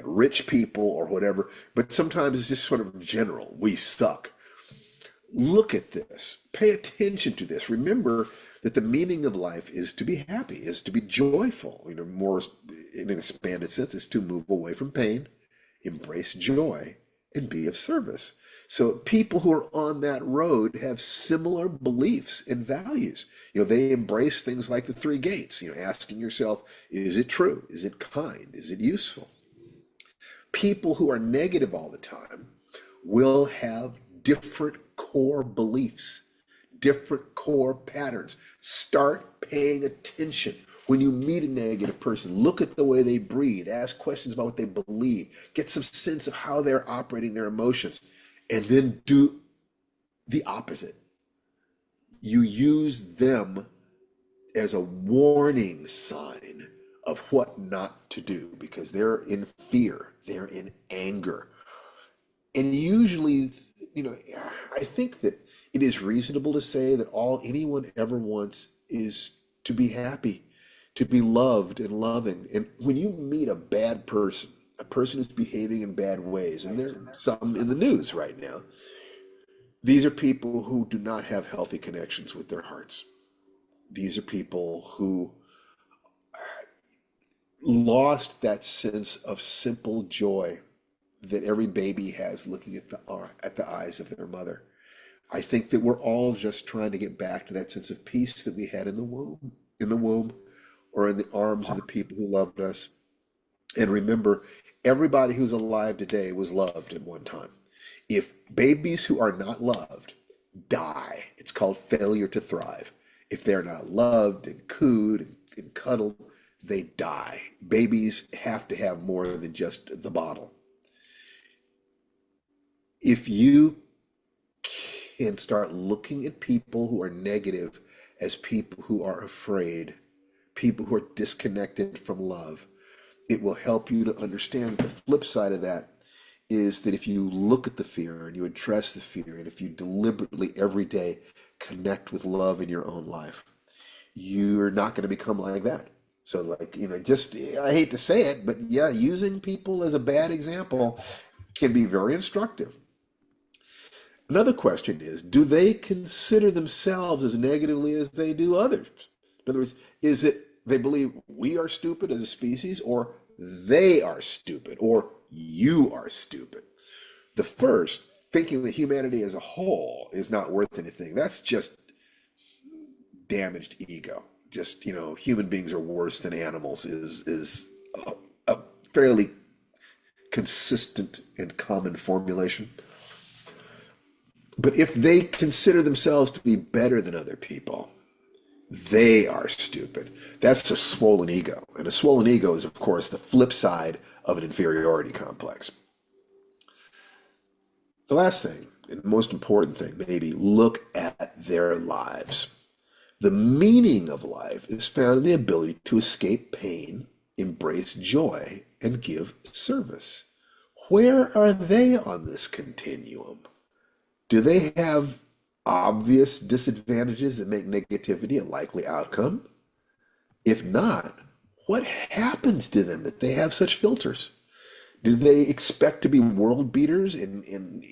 rich people or whatever. But sometimes it's just sort of general. We suck. Look at this. Pay attention to this. Remember that the meaning of life is to be happy, is to be joyful. More in an expanded sense, is to move away from pain, embrace joy, and be of service. So people who are on that road have similar beliefs and values. They embrace things like the three gates, asking yourself, is it true? Is it kind? Is it useful? People who are negative all the time will have different core beliefs, different core patterns. Start paying attention. When you meet a negative person, look at the way they breathe, ask questions about what they believe, get some sense of how they're operating their emotions, and then do the opposite. You use them as a warning sign of what not to do because they're in fear, they're in anger. And usually, I think that it is reasonable to say that all anyone ever wants is to be happy, to be loved and loving. And when you meet a bad person, a person who's behaving in bad ways, and there's some in the news right now, these are people who do not have healthy connections with their hearts. These are people who lost that sense of simple joy that every baby has looking at the eyes of their mother. I think that we're all just trying to get back to that sense of peace that we had in the womb, or in the arms of the people who loved us. And remember, everybody who's alive today was loved at one time. If babies who are not loved die, it's called failure to thrive. If they're not loved and cooed and cuddled, they die. Babies have to have more than just the bottle. If you can start looking at people who are negative as people who are afraid, people who are disconnected from love, it will help you to understand the flip side of that is that if you look at the fear and you address the fear, and if you deliberately every day connect with love in your own life, you're not going to become like that. So, like, just, I hate to say it, but yeah, using people as a bad example can be very instructive. Another question is, do they consider themselves as negatively as they do others? In other words, is it they believe we are stupid as a species, or they are stupid, or you are stupid? The first, thinking that humanity as a whole is not worth anything, that's just damaged ego. Just, human beings are worse than animals is a fairly consistent and common formulation. But if they consider themselves to be better than other people, they are stupid. That's a swollen ego. And a swollen ego is, of course, the flip side of an inferiority complex. The last thing, and most important thing, maybe look at their lives. The meaning of life is found in the ability to escape pain, embrace joy, and give service. Where are they on this continuum? Do they have obvious disadvantages that make negativity a likely outcome? If not, what happened to them that they have such filters? Do they expect to be world beaters and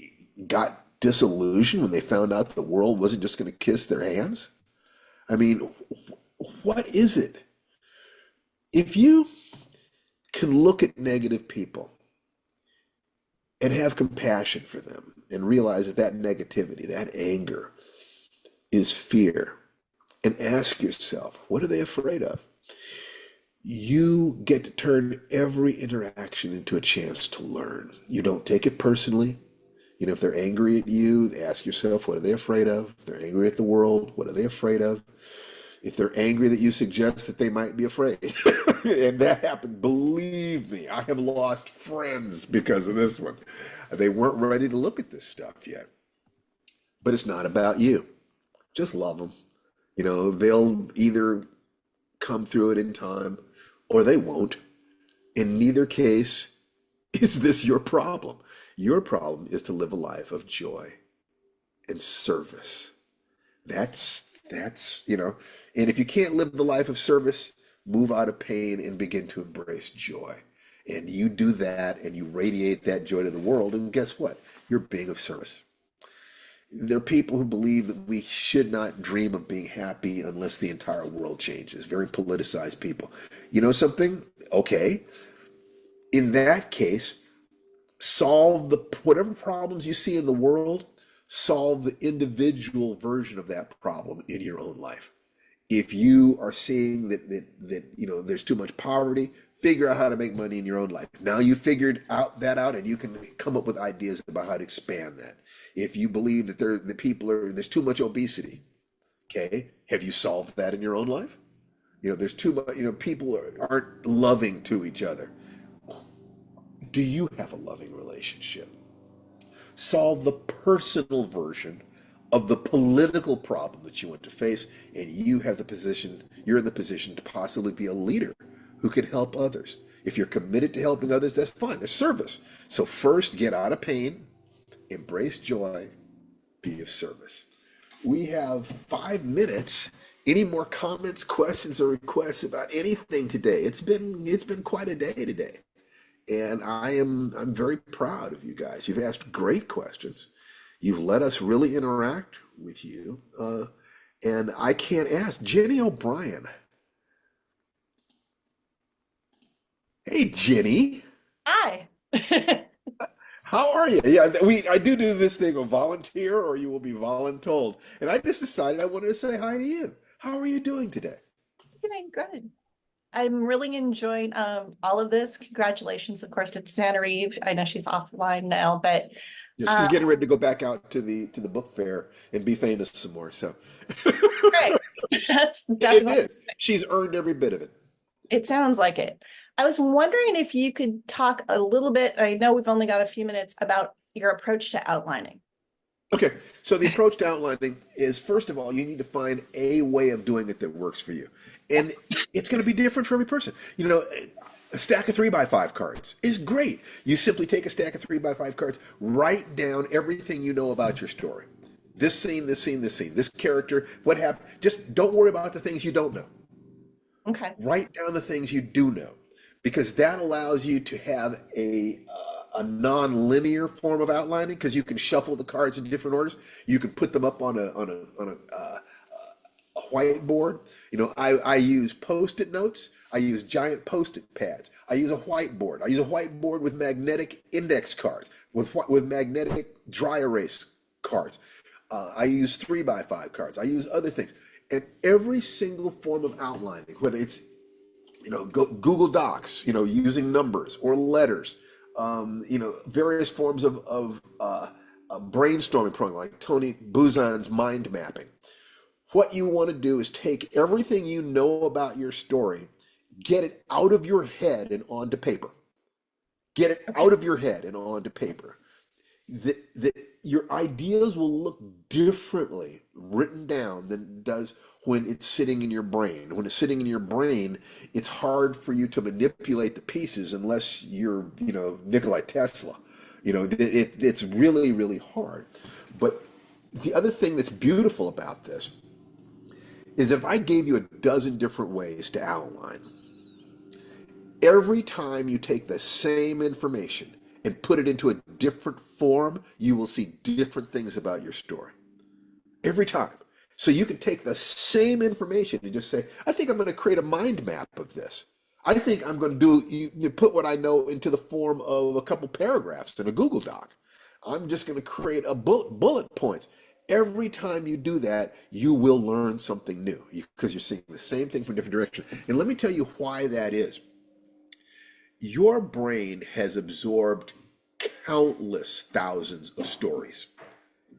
got disillusioned when they found out the world wasn't just going to kiss their hands? I mean, what is it? If you can look at negative people and have compassion for them and realize that that negativity, that anger is fear. And ask yourself, what are they afraid of? You get to turn every interaction into a chance to learn. You don't take it personally. You know, if they're angry at you, ask yourself, what are they afraid of? If they're angry at the world, what are they afraid of? If they're angry that you suggest that they might be afraid, and that happened, believe me, I have lost friends because of this one. They weren't ready to look at this stuff yet. But it's not about you. Just love them. You know, they'll either come through it in time or they won't. In neither case is this your problem. Your problem is to live a life of joy and service. That's, and if you can't live the life of service, move out of pain and begin to embrace joy. And you do that and you radiate that joy to the world. And guess what? You're being of service. There are people who believe that we should not dream of being happy unless the entire world changes. Very politicized people. You know something? Okay. In that case, solve the whatever problems you see in the world, solve the individual version of that problem in your own life. If you are seeing that there's too much poverty, figure out how to make money in your own life. Now you figured out and you can come up with ideas about how to expand that. If you believe that there's too much obesity, okay, have you solved that in your own life? There's too much, people aren't loving to each other. Do you have a loving relationship? Solve the personal version of the political problem that you want to face, and you're in the position to possibly be a leader who can help others. If you're committed to helping others, that's fine. There's service. So first, get out of pain, embrace joy, be of service. We have 5 minutes. Any more comments, questions, or requests about anything today? It's been quite a day today. And I'm very proud of you guys. You've asked great questions. You've let us really interact with you. And I can't ask Jenny O'Brien. Hey, Jenny, Hi. how are you? Yeah, I do this thing of volunteer or you will be voluntold. And I just decided I wanted to say hi to you. How are you doing today? Doing good. I'm really enjoying all of this. Congratulations, of course, to Santa Eve. I know she's offline now, but Yeah, she's uh, getting ready to go back out to the book fair and be famous some more. So right. That's it definitely, is. She's earned every bit of it. it sounds like it. I was wondering if you could talk a little bit, I know we've only got a few minutes, about your approach to outlining. Okay, so the approach to outlining is, first of all, you need to find a way of doing it that works for you. And it's going to be different for every person. A stack of 3x5 cards is great. You simply take a stack of 3x5 cards, write down everything you know about your story. This scene, this scene, this scene, this character, what happened. Just don't worry about the things you don't know. Okay. Write down the things you do know, because that allows you to have a non-linear form of outlining, because you can shuffle the cards in different orders. You can put them up on a whiteboard. I use post-it notes. I use giant post-it pads. I use a whiteboard. I use a whiteboard with magnetic index cards, with magnetic dry erase cards. I use 3x5 cards. I use other things. And every single form of outlining, whether it's Google Docs, using numbers or letters, various forms of a brainstorming program like Tony Buzan's mind mapping. What you want to do is take everything you know about your story, get it out of your head and onto paper. Get it out of your head and onto paper. That your ideas will look differently written down than it does when it's sitting in your brain. When it's sitting in your brain, it's hard for you to manipulate the pieces unless you're, Nikola Tesla. It's really, really hard. But the other thing that's beautiful about this is if I gave you a dozen different ways to outline, every time you take the same information and put it into a different form, you will see different things about your story. Every time. So you can take the same information and just say, I think I'm going to create a mind map of this. I think I'm going to do, you put what I know into the form of a couple paragraphs in a Google Doc. I'm just going to create a bullet points. Every time you do that, you will learn something new because you're seeing the same thing from different directions. And let me tell you why that is. Your brain has absorbed countless thousands of stories,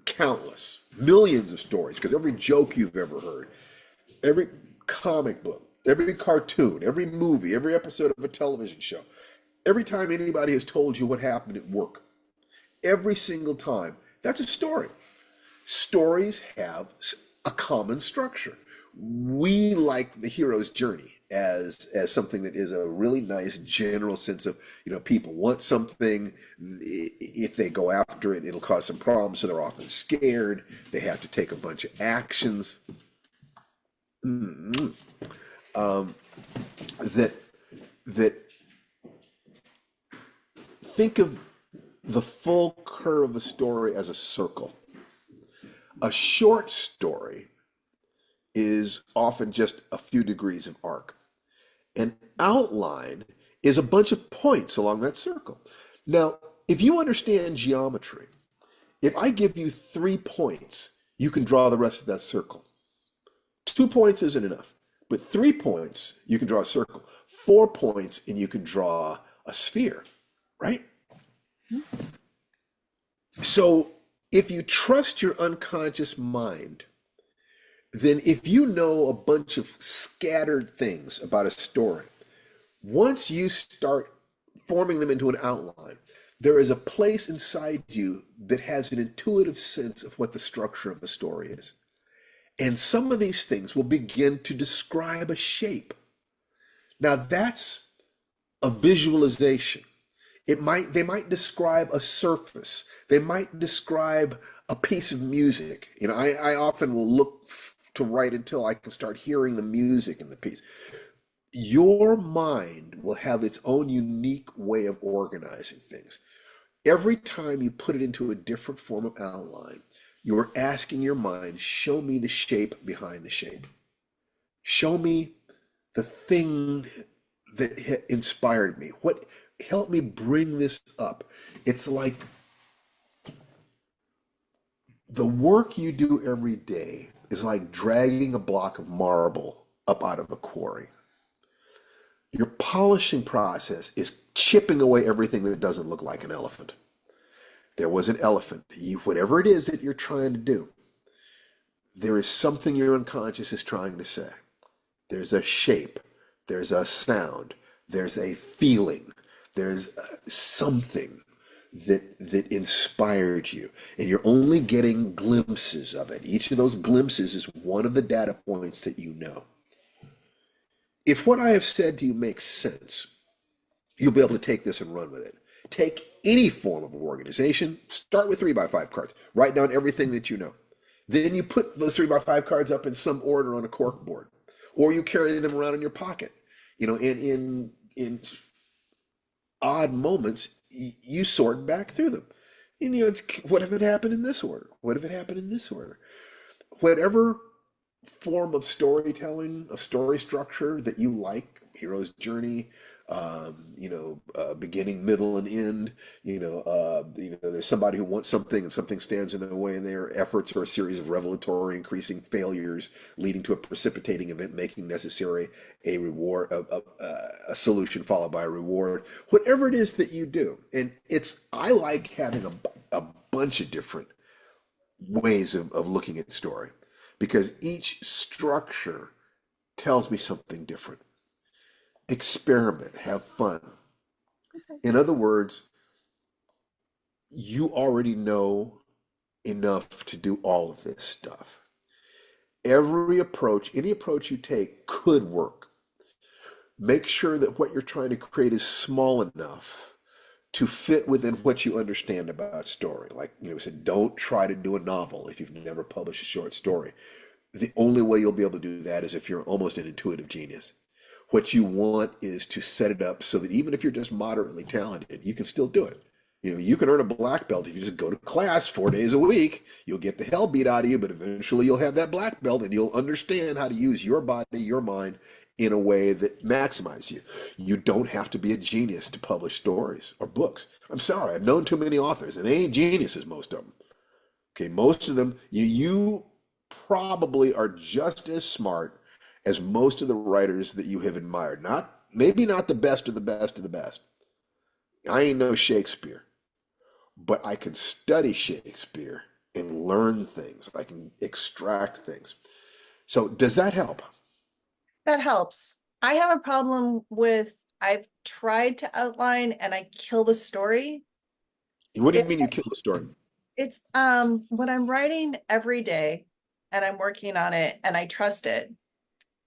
countless, millions of stories, because every joke you've ever heard, every comic book, every cartoon, every movie, every episode of a television show, every time anybody has told you what happened at work, every single time, that's a story. Stories have a common structure. We like the hero's journey as something that is a really nice general sense of, people want something. If they go after it, it'll cause some problems, so they're often scared. They have to take a bunch of actions. Mm-hmm. That that think of the full curve of a story as a circle. A short story is often just a few degrees of arc. An outline is a bunch of points along that circle. Now, if you understand geometry, if I give you 3 points, you can draw the rest of that circle. 2 points isn't enough, but 3 points, you can draw a circle. 4 points, and you can draw a sphere, right? So if you trust your unconscious mind, then if you know a bunch of scattered things about a story, once you start forming them into an outline, there is a place inside you that has an intuitive sense of what the structure of a story is. And some of these things will begin to describe a shape. Now that's a visualization. They might describe a surface. They might describe a piece of music. I often will look to write until I can start hearing the music in the piece. Your mind will have its own unique way of organizing things. Every time you put it into a different form of outline, you are asking your mind, show me the shape behind the shape. Show me the thing that inspired me. What helped me bring this up? It's like the work you do every day is like dragging a block of marble up out of a quarry. Your polishing process is chipping away everything that doesn't look like an elephant. There was an elephant. Whatever it is that you're trying to do, there is something your unconscious is trying to say. There's a shape, there's a sound, there's a feeling, there's something that inspired you, and you're only getting glimpses of it. Each of those glimpses is one of the data points that you know. If what I have said to you makes sense, you'll be able to take this and run with it. Take any form of organization, start with 3x5 cards, write down everything that you know. Then you put those 3x5 cards up in some order on a cork board, or you carry them around in your pocket. In odd moments, you sort back through them. And what if it happened in this order? What if it happened in this order? Whatever form of storytelling, of story structure that you like, hero's journey, beginning, middle, and end. There's somebody who wants something and something stands in their way, and their efforts are a series of revelatory, increasing failures, leading to a precipitating event, making necessary a reward, a solution followed by a reward. Whatever it is that you do, and I like having a bunch of different ways of looking at story, because each structure tells me something different. Experiment, have fun. In other words, you already know enough to do all of this stuff. Any approach you take could work. Make sure that what you're trying to create is small enough to fit within what you understand about story. Like, we said, don't try to do a novel if you've never published a short story. The only way you'll be able to do that is if you're almost an intuitive genius. What you want is to set it up so that even if you're just moderately talented, you can still do it. You can earn a black belt if you just go to class 4 days a week. You'll get the hell beat out of you, but eventually you'll have that black belt and you'll understand how to use your body, your mind, in a way that maximizes you. You don't have to be a genius to publish stories or books. I'm sorry, I've known too many authors, and they ain't geniuses, most of them. Okay, most of them, you probably are just as smart as most of the writers that you have admired. Not maybe not the best of the best of the best. I ain't no Shakespeare, but I can study Shakespeare and learn things. I can extract things. So does that help? That helps. I have a problem with, I've tried to outline and I kill the story. What do you mean you kill the story? It's when I'm writing every day and I'm working on it and I trust it,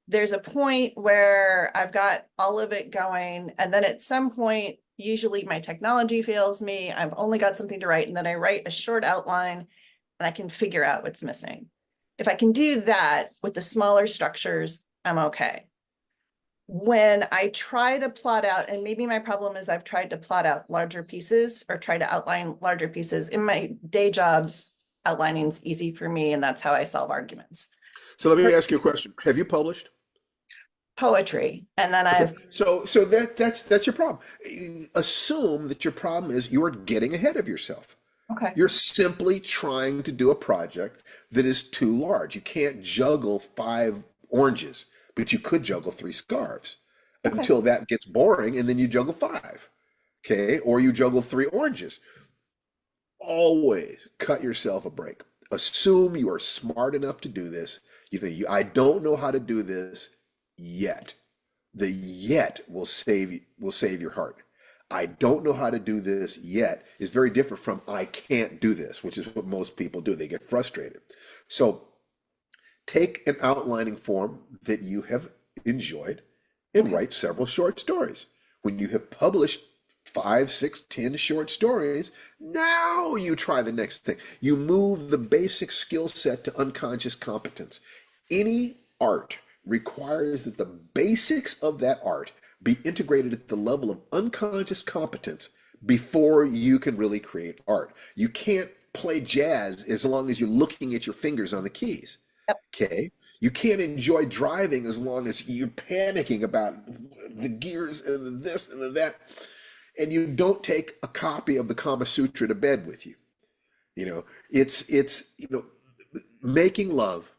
there's a point where I've got all of it going, and then at some point, usually my technology fails me, I've only got something to write, and then I write a short outline and I can figure out what's missing. If I can do that with the smaller structures, I'm okay. When I try to plot out, and maybe my problem is I've tried to plot out larger pieces or try to outline larger pieces in my day jobs, outlining is easy for me, and that's how I solve arguments. So let me ask you a question. Have you published? Poetry, and then Okay, I've so that's your problem. Assume that your problem is you are getting ahead of yourself. okay. You're simply trying to do a project that is too large. You can't juggle 5 oranges, but you could juggle 3 scarves Okay. until that gets boring, and then you juggle 5. Okay, or you juggle 3 oranges. Always cut yourself a break. Assume you are smart enough to do this. You think, I don't know how to do this yet. The yet will save your heart. I don't know how to do this yet is very different from I can't do this, which is what most people do. They get frustrated. So take an outlining form that you have enjoyed and write several short stories. When you have published 5, 6, 10 short stories, now you try the next thing. You move the basic skill set to unconscious competence. Any art requires that the basics of that art be integrated at the level of unconscious competence before you can really create art. You can't play jazz as long as you're looking at your fingers on the keys. Yep. Okay? You can't enjoy driving as long as you're panicking about the gears and the this and the that. And you don't take a copy of the Kama Sutra to bed with you. It's making love,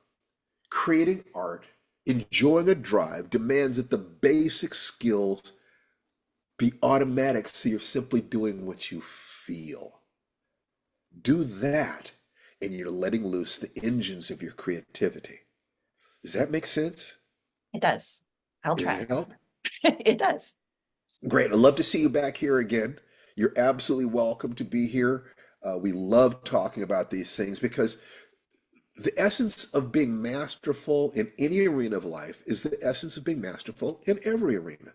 creating art, enjoying a drive demands that the basic skills be automatic, so you're simply doing what you feel. Do that, and you're letting loose the engines of your creativity. Does that make sense? It does. I'll Does try. it help? It does. Great. I'd love to see you back here again. You're absolutely welcome to be here. We love talking about these things because the essence of being masterful in any arena of life is the essence of being masterful in every arena.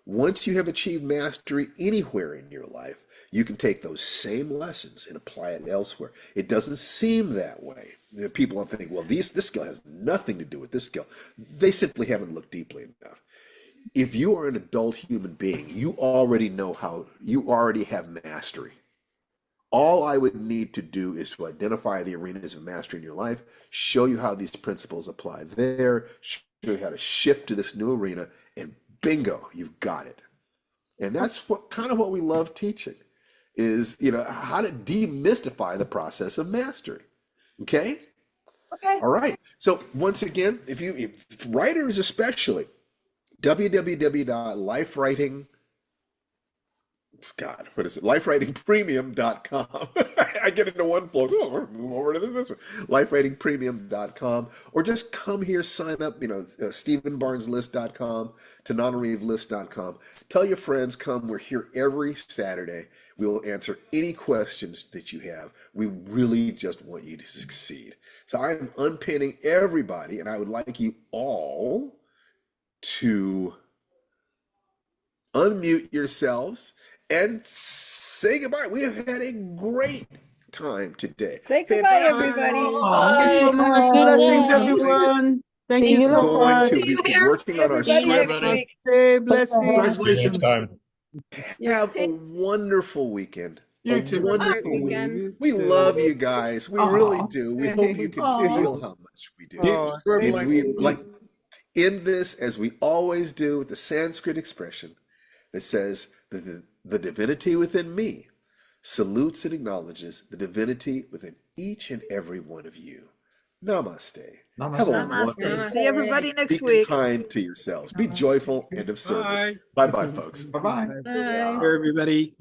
Once you have achieved mastery anywhere in your life, you can take those same lessons and apply it elsewhere. It doesn't seem that way. People don't think, well, this skill has nothing to do with this skill. They simply haven't looked deeply enough. If you are an adult human being, you already have mastery. All I would need to do is to identify the arenas of mastery in your life, show you how these principles apply there, show you how to shift to this new arena, and bingo, you've got it. And that's what we love teaching is, how to demystify the process of mastery. Okay? Okay. All right. So once again, if writers especially, www.lifewriting God, what is it? Lifewritingpremium.com. I get into one flow. Oh, we're move over to this one. Lifewritingpremium.com. Or just come here, sign up, StephenBarnesList.com, TananaReeveList.com. Tell your friends, come. We're here every Saturday. We will answer any questions that you have. We really just want you to succeed. So I'm unpinning everybody, and I would like you all to unmute yourselves and say goodbye. We have had a great time today. Say goodbye, everybody. Thank you so much. Blessings, everyone. Thank you so much. Going to be working on our Everybody next script. week. Stay blessings. See you next Congratulations. time. Have a wonderful weekend. You A too. wonderful Great week. weekend. We love you guys. We really Aw. do. We hope you can Aw. feel how much we do. Oh, And we like end this as we always do with the Sanskrit expression that says the divinity within me salutes and acknowledges the divinity within each and every one of you. Namaste. Have a Namaste. wonderful. See everybody next Be week. kind to yourselves. Be Namaste. joyful and of service. Bye. Bye bye, folks. Bye-bye. Bye. Everybody.